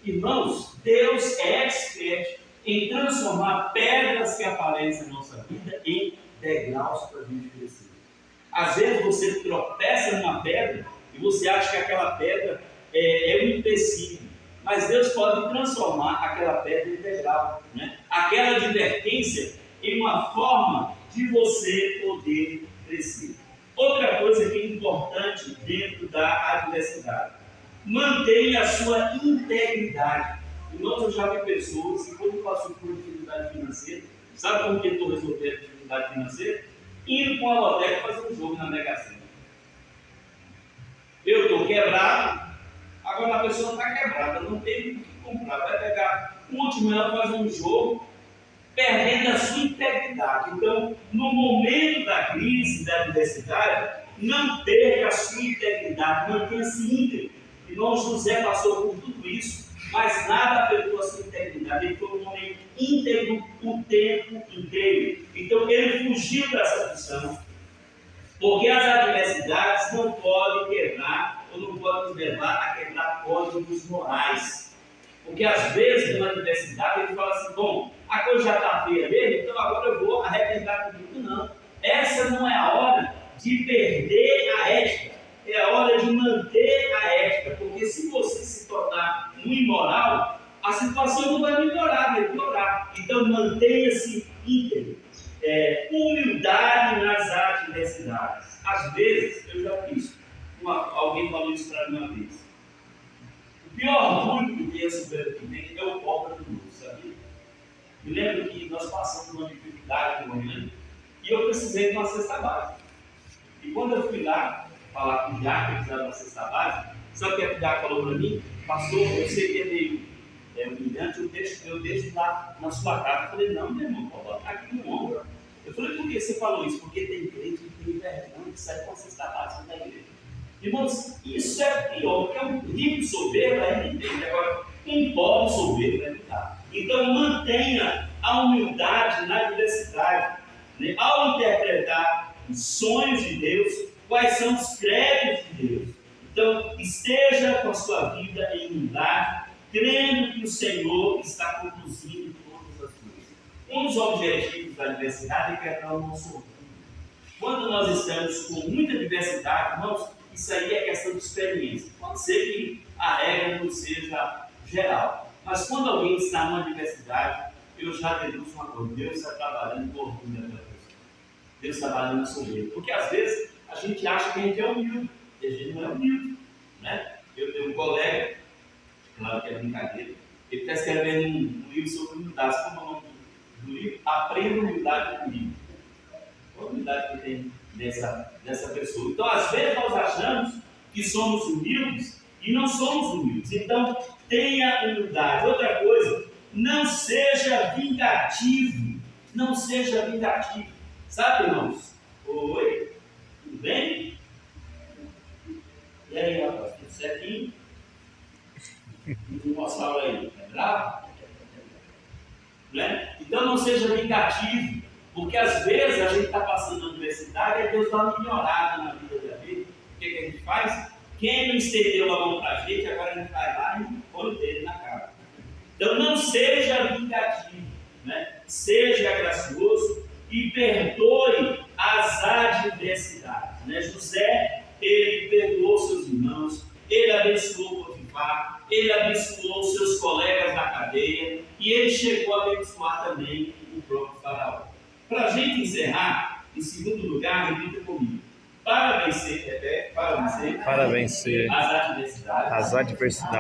Irmãos, Deus é expert em transformar pedras que aparecem na nossa vida em degraus para a gente crescer. Às vezes você tropeça numa pedra e você acha que aquela pedra é um empecilho. Mas Deus pode transformar aquela pedra em degrau, né? Aquela advertência em uma forma de você poder crescer. Outra coisa que é importante dentro da adversidade: mantenha a sua integridade. Irmãos, eu já vi pessoas que, quando passou por dificuldade financeira, sabe como tentou resolver a dificuldade financeira? Indo com a loteca fazer um jogo na Mega Sena. Eu estou quebrado, agora a pessoa está quebrada, não tem o que comprar. Vai pegar o último, ela faz um jogo, perdendo a sua integridade. Então, no momento da crise, da adversidade, não perca a sua integridade, mantenha-se íntegro. Irmão José passou por tudo isso, mas nada afetou a sua integridade. Ele foi um homem íntegro o tempo inteiro. Então ele fugiu dessa função, porque as adversidades não podem quebrar, ou não podem nos levar a quebrar códigos morais. Porque às vezes, na adversidade, ele fala assim: bom, a coisa já está feia mesmo, então agora eu vou arrebentar tudo. Não. Essa não é a hora de perder a ética. É a hora de manter a ética, porque se você se tornar um imoral, a situação não vai melhorar, vai piorar. Então mantenha-se íntegro. Humildade nas adversidades. Às vezes, eu já fiz, alguém falou isso para mim uma vez: o pior orgulho que tem esse velho que vem é o pobre do mundo, sabia? Me lembro que nós passamos uma dificuldade no manhã e eu precisei de uma cesta básica. E quando eu fui lá falar com o Diaco, que precisava de uma cesta básica, sabe o que a Diaco falou para mim? Pastor, eu sei que é meio humilhante, eu deixo lá na sua casa. Eu falei: não, meu irmão, pode botar aqui no ombro. Eu falei: por que você falou isso? Porque tem crente que tem vergonha de sair com a cesta básica da igreja. Irmãos, isso é pior, porque um rico soberbo ainda entende. Agora, um pobre soberbo ainda está. Então, mantenha a humildade na adversidade, né? Ao interpretar os sonhos de Deus, quais são os créditos de Deus. Então, esteja com a sua vida em humildade, crendo que o Senhor está conduzindo todas as coisas. Um dos objetivos da adversidade é quebrar o nosso orgulho. Quando nós estamos com muita diversidade, irmãos, isso aí é questão de experiência. Pode ser que a regra não seja geral, mas quando alguém está numa diversidade, eu já deduzo uma coisa: Deus está trabalhando com o orgulho daquela pessoa. Deus está trabalhando na soberba. Porque às vezes a gente acha que a gente é humilde, e a gente não é humilde, né? Eu tenho um colega, claro que é brincadeira, ele está escrevendo um livro sobre humildade. Como é o nome do livro? Aprenda humildade comigo. Qual a humildade que tem dessa pessoa? Então, às vezes nós achamos que somos humildes e não somos humildes. Então, tenha humildade. Outra coisa, não seja vingativo. Não seja vingativo. Sabe, irmãos? Oi? Tudo bem? E aí, rapaz? Tudo certinho? Dinossauro aí, é bravo? Né? Então não seja vingativo, porque às vezes a gente está passando na universidade e Deus dá uma melhorada na vida da gente, que a gente faz? Quem não estendeu a mão para a gente, agora a gente vai lá e põe o dedo na cara. Então não seja vingativo, né? Seja gracioso e perdoe as adversidades. Né? José, ele perdoou seus irmãos, ele abençoou Potifar, ele abençoou seus colegas da cadeia e ele chegou a abençoar também o próprio faraó. Para a gente encerrar, em segundo lugar, repita comigo. Para vencer as adversidades,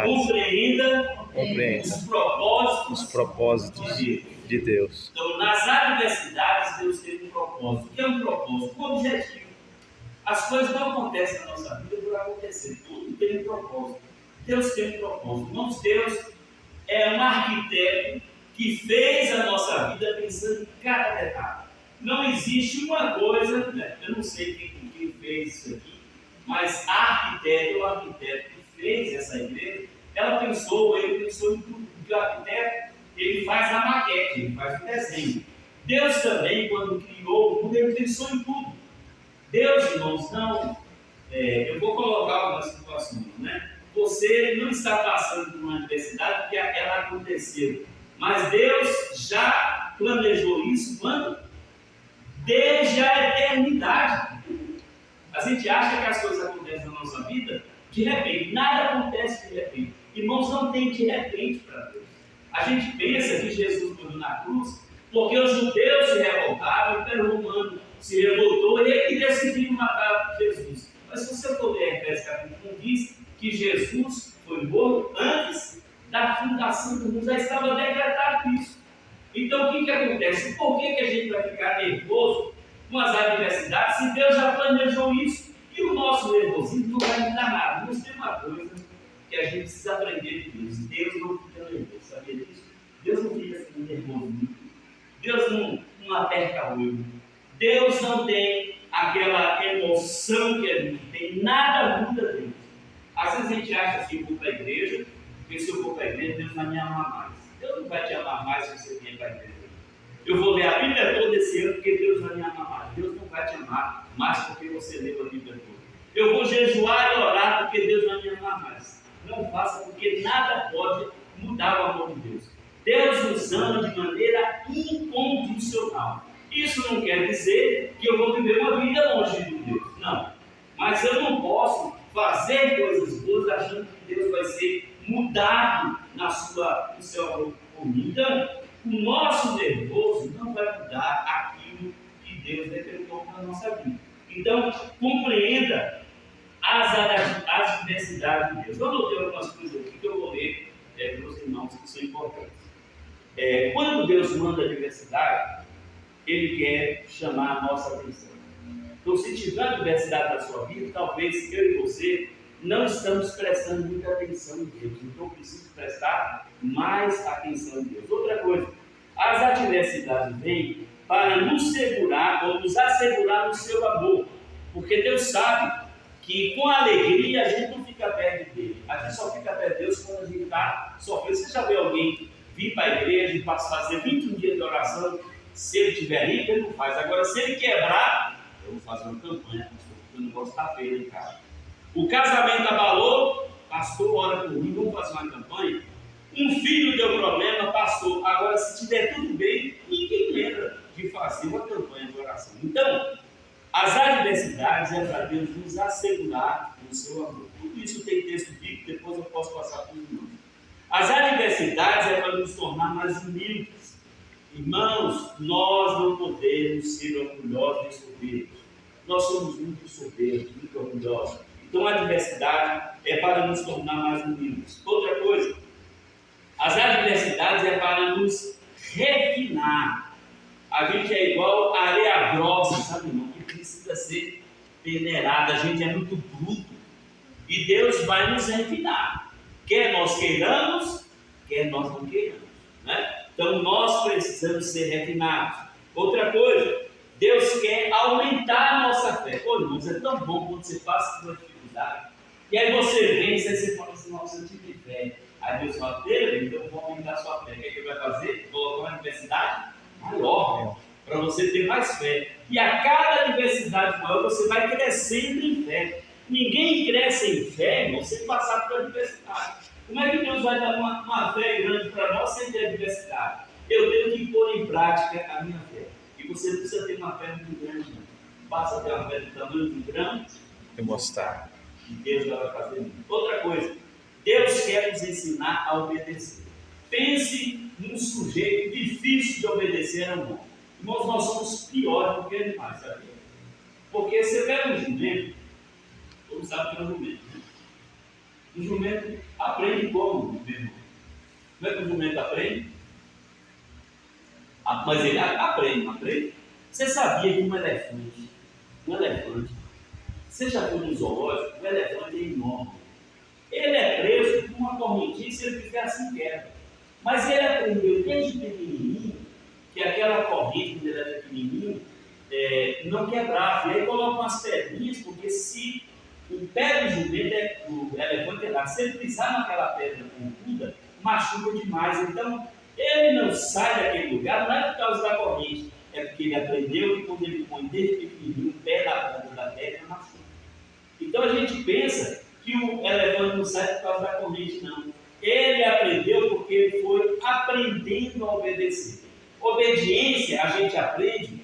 compreenda os propósitos de Deus. Então, nas adversidades, Deus tem um propósito. O que é um propósito? Um objetivo. As coisas não acontecem na nossa vida por acontecer. Tudo tem um propósito. Deus tem um propósito. Irmãos, Deus é um arquiteto que fez a nossa vida pensando em cada detalhe. Não existe uma coisa, né? Eu não sei quem fez isso aqui, mas o arquiteto que fez essa igreja, ele pensou em tudo. Porque o arquiteto, ele faz a maquete, ele faz o desenho. Deus também, quando criou o mundo, ele pensou em tudo. Deus, irmãos, não... eu vou colocar algumas situações, né? Você não está passando por uma adversidade porque ela aconteceu. Mas Deus já planejou isso quando? Desde a eternidade. A gente acha que as coisas acontecem na nossa vida de repente. Nada acontece de repente. Irmãos, não tem de repente para Deus. A gente pensa que Jesus morreu na cruz porque os judeus se revoltaram, o Império Romano se revoltou e ele decidiu matar Jesus. Mas se você for ler Efésios capítulo 1, diz que Jesus foi morto antes da fundação do mundo, já estava decretado isso. Então o que acontece? Por que a gente vai ficar nervoso com as adversidades se Deus já planejou isso? E o nosso nervosismo não vai mudar nada. Mas tem uma coisa que a gente precisa aprender de Deus. Deus não fica nervoso, sabia disso? Deus não fica assim nervoso. Deus não aperta o olho. Deus não tem aquela emoção que a gente tem. Nada muda Deus. Às vezes a gente acha assim, eu vou para a igreja, porque se eu for para a igreja, Deus vai me amar mais. Deus não vai te amar mais se você vier para a igreja. Eu vou ler a Bíblia toda esse ano porque Deus vai me amar mais. Deus não vai te amar mais porque você leu a Bíblia toda. Eu vou jejuar e orar porque Deus vai me amar mais. Não faça, porque nada pode mudar o amor de Deus. Deus nos ama de maneira incondicional. Isso não quer dizer que eu vou viver uma vida longe de Deus. Não. Mas eu não posso fazer coisas boas achando que Deus vai ser mudado no seu amor por mim. Então, o nosso nervoso não vai mudar aquilo que Deus decretou na nossa vida. Então, compreenda as adversidades de Deus. Eu anotei algumas coisas aqui que eu vou ler para os irmãos que são importantes. Quando Deus manda adversidade, Ele quer chamar a nossa atenção. Então, se tiver adversidade na sua vida, talvez eu e você não estamos prestando muita atenção em Deus. Então, preciso prestar mais atenção em Deus. Outra coisa, as adversidades vêm para nos segurar ou nos assegurar no seu amor. Porque Deus sabe que com alegria a gente não fica perto dele. A gente só fica perto de Deus quando a gente está sofrendo. Você já vê alguém vir para a igreja e fazer 21 dias de oração? Se ele tiver rico, ele não faz. Agora, se ele quebrar, eu vou fazer uma campanha, pastor, porque eu não gosto de estar feio em casa. O casamento abalou, pastor, ora por mim, vamos fazer uma campanha. Um filho deu problema, pastor. Agora, se estiver tudo bem, ninguém lembra de fazer uma campanha de oração. Então, as adversidades é para Deus nos assegurar no seu amor. Tudo isso tem texto bíblico, depois eu posso passar por isso. As adversidades é para nos tornar mais humildes. Irmãos, nós não podemos ser orgulhosos e soberbos. Nós somos muito soberbos, muito orgulhosos. Então a adversidade é para nos tornar mais humildes. Outra coisa, as adversidades é para nos refinar. A gente é igual areia grossa, sabe, irmão? Que precisa ser peneirada. A gente é muito bruto. E Deus vai nos refinar. Quer nós queiramos, quer nós não queiramos, né? Então nós precisamos ser refinados. Outra coisa, Deus quer aumentar a nossa fé. Pô, irmãos, é tão bom quando você passa por uma dificuldade. E aí você vence, aí você fala assim, nossa, eu tive fé. Aí Deus fala, então eu vou aumentar a sua fé. O que é que ele vai fazer? Colocar uma adversidade maior, para você ter mais fé. E a cada adversidade maior, você vai crescendo em fé. Ninguém cresce em fé, irmão, sem passar por adversidade. Como é que Deus vai dar uma fé grande para nós sem ter adversidade? Eu tenho que pôr em prática a minha fé. E você não precisa ter uma fé muito grande, não. Basta ter uma fé do tamanho de um grão E mostrar. e Deus vai fazer muito. Outra coisa, Deus quer nos ensinar a obedecer. Pense num sujeito difícil de obedecer ao mundo. Irmãos, nós somos piores do que animais, sabia? Porque você pega um jumento, todo mundo sabe que é um jumento, né? O jumento aprende como, meu irmão? Como é que o jumento aprende? Mas ele aprende, não aprende? Você sabia que um elefante, você já foi no zoológico, o elefante é enorme. Ele é preso com uma correntinha, se ele fizer assim quebra. Mas ele aprendeu desde pequenininho que aquela corrente, quando ele era pequenininho, não quebrava. E aí coloca umas pedrinhas, porque se o pé do jumento, o elefante lá, se ele pisar naquela pedra pontuda, machuca demais. Então, ele não sai daquele lugar, não é por causa da corrente, é porque ele aprendeu que quando ele põe desde pequenininho o pé da ponta da pedra, machuca. Então a gente pensa que o elefante não sai por causa da corrente, não. Ele aprendeu porque ele foi aprendendo a obedecer. Obediência a gente aprende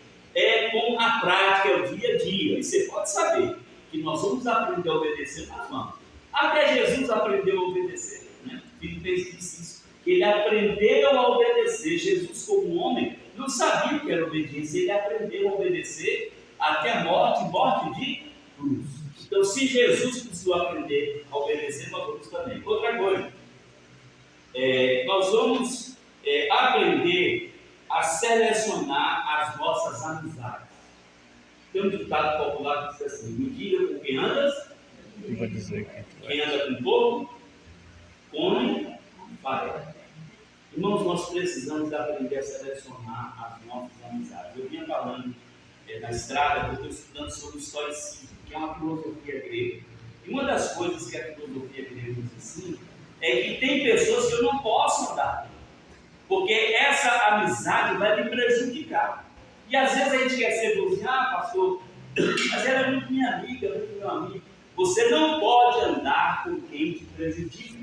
com a prática, é o dia a dia. E você pode saber que nós vamos aprender a obedecer nas mãos. Até Jesus aprendeu a obedecer. Né? Filipenses disse isso, que ele aprendeu a obedecer. Jesus, como homem, não sabia o que era obediência. Ele aprendeu a obedecer até a morte de cruz. Então, se Jesus precisou aprender a obedecer, nós vamos também. Outra coisa, nós vamos aprender a selecionar as nossas amizades. Tem um ditado popular que diz assim: me diga com quem andas, Eu vou dizer que quem anda com pouco, come farelo. Irmãos, nós precisamos aprender a selecionar as nossas amizades. Eu vinha falando na estrada, porque eu estou estudando sobre o estoicismo, que é uma filosofia grega. E uma das coisas que a filosofia grega nos ensina é que tem pessoas que eu não posso andar, porque essa amizade vai me prejudicar. E às vezes a gente quer ser assim: pastor, mas ela é muito minha amiga, muito meu amigo. Você não pode andar com quem te prejudica,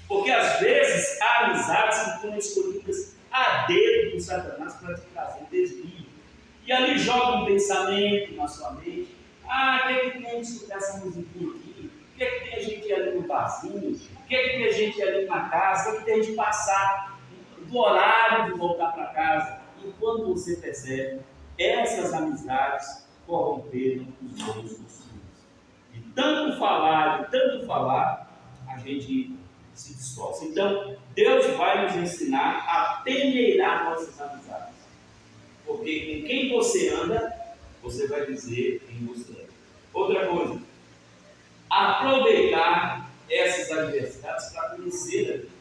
porque às vezes há amizades que foram escolhidas a dedo do Satanás para te trazer desvio. E ali joga um pensamento na sua mente: o que é que tem a escutar essa musiquinha aqui? O que é que tem a gente ir ali no barzinho? O que é que tem a gente ir ali na casa? O que é que tem a gente passar do horário de voltar para casa? E quando você percebe, essas amizades corromperam os bons costumes. De tanto falar, a gente se distorce. Então, Deus vai nos ensinar a peneirar nossas amizades. Porque com quem você anda, você vai dizer quem você é. Outra coisa, aproveitar essas adversidades para conhecer a Deus.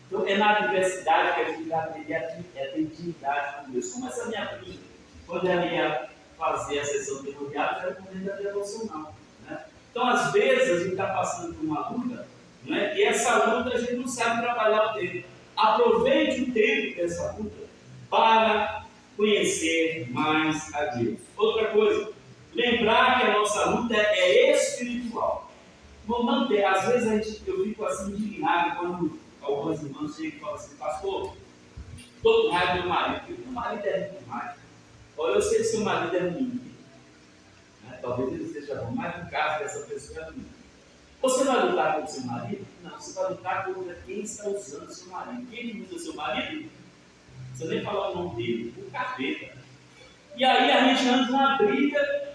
Então, é na adversidade que a gente vai aprender a ter intimidade com Deus. Como essa minha prima, quando ela ia fazer a sessão de devocional, ela recomenda a devocional. Né? Então, às vezes, a gente está passando por uma luta, né? E essa luta a gente não sabe trabalhar o tempo. Aproveite o tempo dessa luta para conhecer mais a Deus. Outra coisa, lembrar que a nossa luta é espiritual. Não tem, às vezes eu fico assim indignado quando algumas irmãs chegam e falam assim: pastor, estou com raiva do meu marido, porque meu marido é muito mais. Olha, eu sei que seu marido é ruim, né? Talvez ele seja bom, mas no caso dessa pessoa é ruim. Você vai lutar contra o seu marido? Não, você vai lutar contra quem está usando o seu marido. Quem usa o seu marido? Você nem falar o nome dele, o capeta. E aí a gente anda numa briga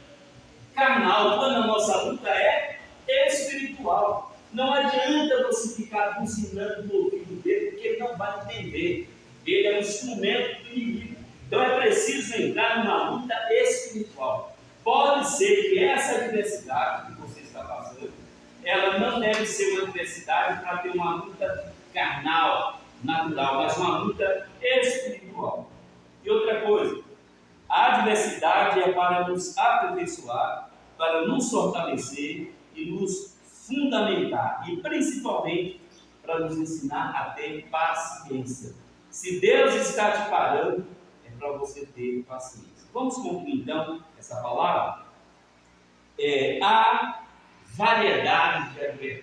carnal, quando a nossa luta é espiritual. Não adianta você ficar buzinando no ouvido dele, porque ele não vai entender. Ele é um instrumento do inimigo. Então é preciso entrar numa luta espiritual. Pode ser que essa adversidade que você está passando, ela não deve ser uma adversidade para ter uma luta carnal, natural, mas uma luta espiritual. E outra coisa, a adversidade é para nos aperfeiçoar, para nos fortalecer e nos fundamentar, e principalmente para nos ensinar a ter paciência. Se Deus está te parando, é para você ter paciência. Vamos concluir então essa palavra? A variedades de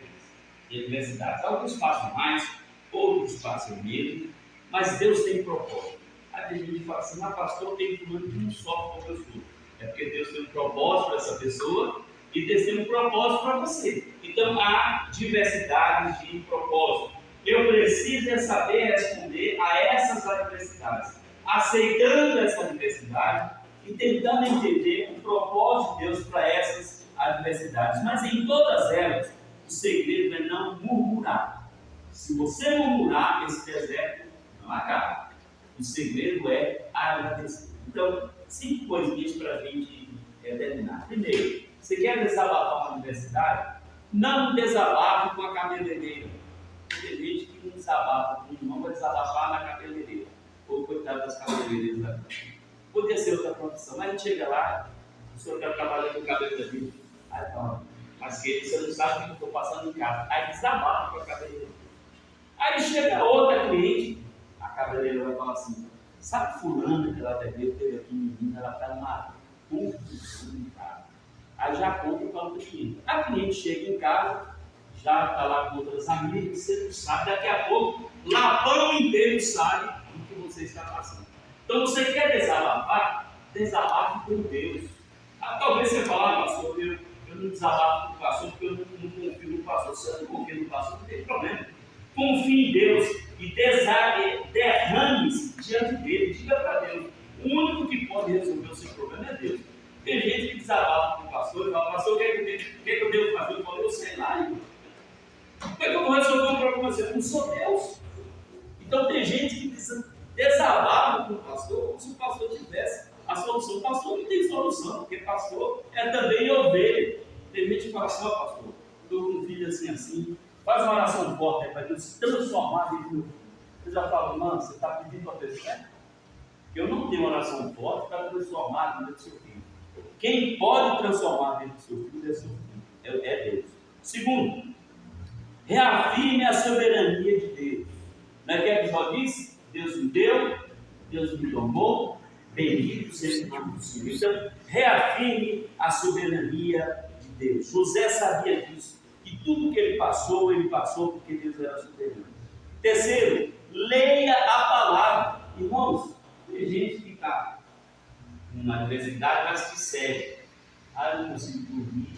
adversidades. Alguns passam mais, outros passam menos, mas Deus tem propósito. Aí tem gente que fala assim, mas pastor, tem fulano que não sofre como eu sou. É porque Deus tem um propósito para essa pessoa e Deus tem um propósito para você. Então há diversidades de propósito. Eu preciso saber responder a essas adversidades, aceitando essa diversidade e tentando entender o propósito de Deus para essas adversidades. Mas em todas elas, o segredo é não murmurar. Se você murmurar, esse deserto não acaba. O segredo é agradecer. Então, 5 coisinhas para a gente terminar. Primeiro, você quer desabafar uma adversidade? Não desabafe com a cabeleireira. Tem gente que não desabafa com o irmão, vai desabafar na cabeleireira. Ou coitado das cabeleireiras da vida. Podia ser outra profissão, mas a gente chega lá, o senhor está trabalhando com o cabelo da vida. Aí fala, mas que você não sabe o que eu estou passando em casa. Aí desabafa com a cabeleireira. Aí chega outra cliente, a cabeleireira vai falar assim, sabe fulana que ela teve aqui, menina, ela está numa confusão em casa. Aí já conta para o cliente. A cliente chega em casa, já está lá com outras amigas, você não sabe, daqui a pouco, Lapão inteiro sabe o que você está passando. Então você quer desabafar? Desabafe com Deus. Talvez você fale, pastor, eu não desabafo com o pastor porque eu não confio no pastor. Se eu não confio no pastor, não tem problema. Confie em Deus e derrame-se diante dele. Diga para Deus. O único que pode resolver o seu problema é Deus. Tem gente que desabafa com o pastor e fala, pastor, o que é que eu devo fazer? Eu falo, eu sei lá. Como é que eu vou resolver um problema com você? Eu não sou Deus. Então tem gente que desabafa com o pastor como se o pastor tivesse a solução. O pastor não tem solução, porque pastor é também ovelha. Tem gente que fala assim, pastor, estou com um filho assim, faz uma oração forte para Deus se transformar em filho. Eu já falo, irmã, você está pedindo para a pessoa? Eu não tenho oração forte para transformar a vida do seu filho. Quem pode transformar a vida do seu filho é seu filho, é Deus. Segundo, reafirme a soberania de Deus. Não é que a Bíblia diz? Deus me deu, Deus me tomou, bendito seja o nome do Senhor. Então, reafirme a soberania de Deus. José sabia disso, que tudo que ele passou porque Deus era soberano. Terceiro, leia a palavra. Irmãos, tem gente que está numa adversidade, mas que segue. Aí eu não consigo dormir,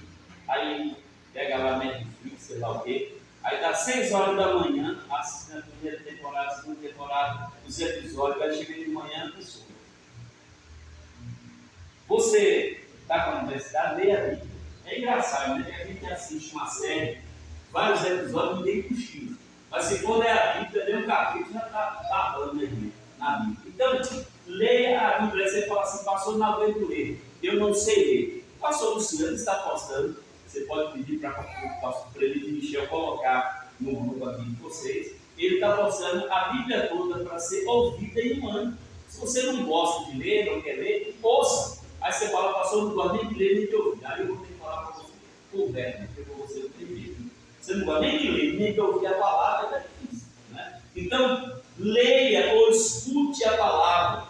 aí pega lá Netflix, sei lá o quê. Aí dá 6 horas da manhã, assistindo a primeira temporada, a segunda temporada, os episódios, vai chegar de manhã a pessoa. Você está com a universidade, leia a Bíblia. É engraçado, né? A gente assiste uma série, vários episódios, ninguém cochila. Mas se for ler a Bíblia, ler um capítulo, já está falando na Bíblia. Então, leia a Bíblia. Você fala assim, pastor, não aguento ler, eu não sei ler. O pastor Luciano está postando. Você pode pedir para o pastor Prelito Michel colocar no grupo aqui de vocês. Ele está postando a Bíblia toda para ser ouvida em um ano. Se você não gosta de ler, não quer ler, ouça. Aí você fala, pastor, não gosta nem de ler, nem de ouvir. Aí eu vou ter que falar para você, conversa, porque você não tem jeito. Você não gosta nem de ler, nem de ouvir a palavra, é difícil. Né? Então, leia ou escute a palavra.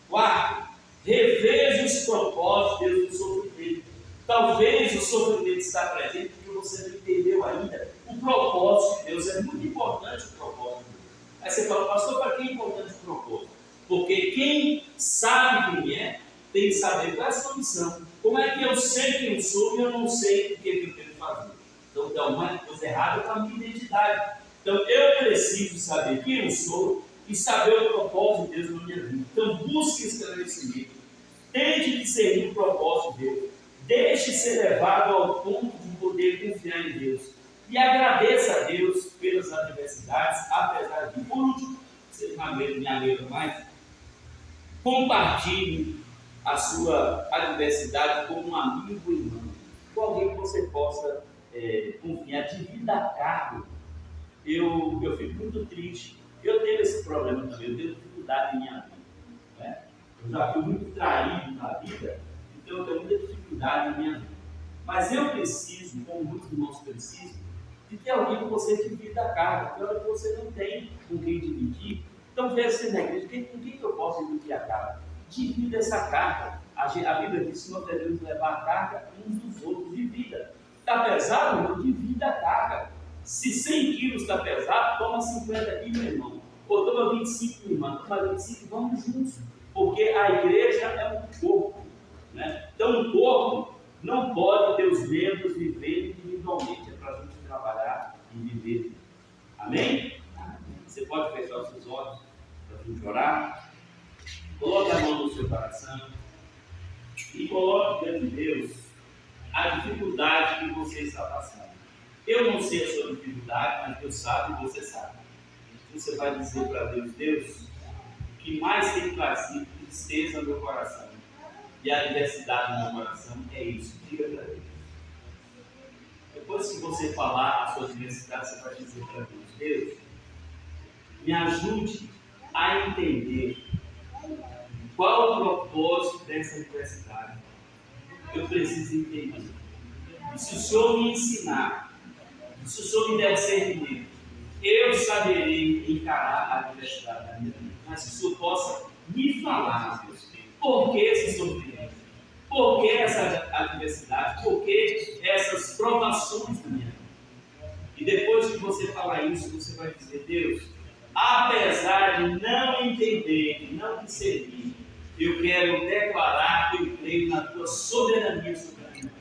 Quarto, reveja os propósitos de Deus no sofrimento. Talvez o sofrimento está presente porque você não entendeu ainda o propósito de Deus. É muito importante o propósito de Deus. Aí você fala, pastor, para que é importante o propósito? Porque quem sabe quem é, tem que saber qual é a sua missão. Como é que eu sei quem eu sou e eu não sei o que eu tenho que fazer? Então, tem alguma coisa errada com a minha identidade. Então, eu preciso saber quem eu sou e saber o propósito de Deus na minha vida. Então, busque esclarecimento. Tente discernir o propósito de Deus. Deixe ser levado ao ponto de poder confiar em Deus. E agradeça a Deus pelas adversidades, apesar de, por último, você me aguenta mais, compartilhe a sua adversidade com um amigo ou irmão, com alguém que você possa confiar, divida a carga. Eu fico muito triste. Eu tenho esse problema também, eu tenho dificuldade em minha vida. Né? Eu já fui muito traído na vida, então eu tenho muita dificuldade na minha vida. Mas eu preciso, como muitos irmãos precisam, de ter alguém que você divida a carga. Porque a hora que você não tem com quem dividir, então veja assim na igreja, com quem eu posso dividir a carga? Divida essa carga. A Bíblia diz que nós devemos levar a carga uns dos outros, divida. Está pesado, irmão? Divida a carga. Se 100 quilos está pesado, toma 50 quilos, meu irmão. Ou toma 25, minha irmã. Toma 25 e vamos juntos. Porque a igreja é um corpo. Né? Então, um corpo não pode ter os membros vivendo individualmente. É para a gente trabalhar e viver. Amém? Você pode fechar os seus olhos para a gente orar. Coloque a mão no seu coração e coloque diante de Deus a dificuldade que você está passando. Eu não sei a sua dificuldade, mas Deus sabe e você sabe. Você vai dizer para Deus: Deus, o que mais tem trazido tristeza no meu coração e a adversidade no meu coração é isso. Diga para Deus. Depois que você falar a sua adversidade, você vai dizer para Deus: Deus, me ajude a entender qual o propósito dessa adversidade. Eu preciso entender. E se o Senhor me ensinar, se o Senhor me der discernimento, eu saberei encarar a adversidade da minha vida. Mas que o Senhor possa me falar, Deus, por que esse sofrimento? Por que essa adversidade? Por que essas provações da minha vida? E depois que você falar isso, você vai dizer: Deus, apesar de não entender, de não discernir, eu quero declarar que eu creio na tua soberania sobre a minha vida.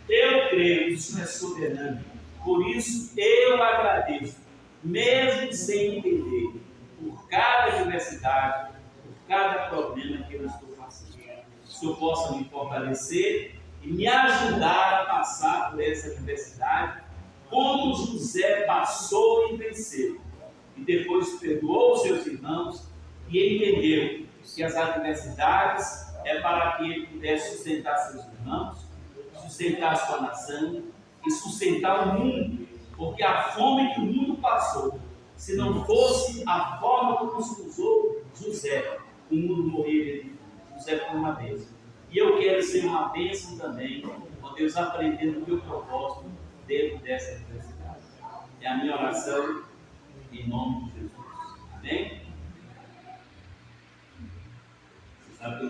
Eu creio que o Senhor é soberano. Por isso eu agradeço, mesmo sem entender, por cada adversidade, por cada problema que eu estou passando. Que o Senhor possa me fortalecer e me ajudar a passar por essa adversidade, como José passou e venceu. E depois perdoou os seus irmãos e entendeu que as adversidades é para que ele pudesse sustentar seus irmãos, sustentar a sua nação e sustentar o mundo, porque a fome que o mundo passou, se não fosse a forma como se usou José, o mundo morreria de fome. José foi uma bênção. E eu quero ser uma bênção também, ó Deus, aprendendo o teu propósito dentro dessa adversidade. É a minha oração em nome de Jesus. Amém? Você sabe que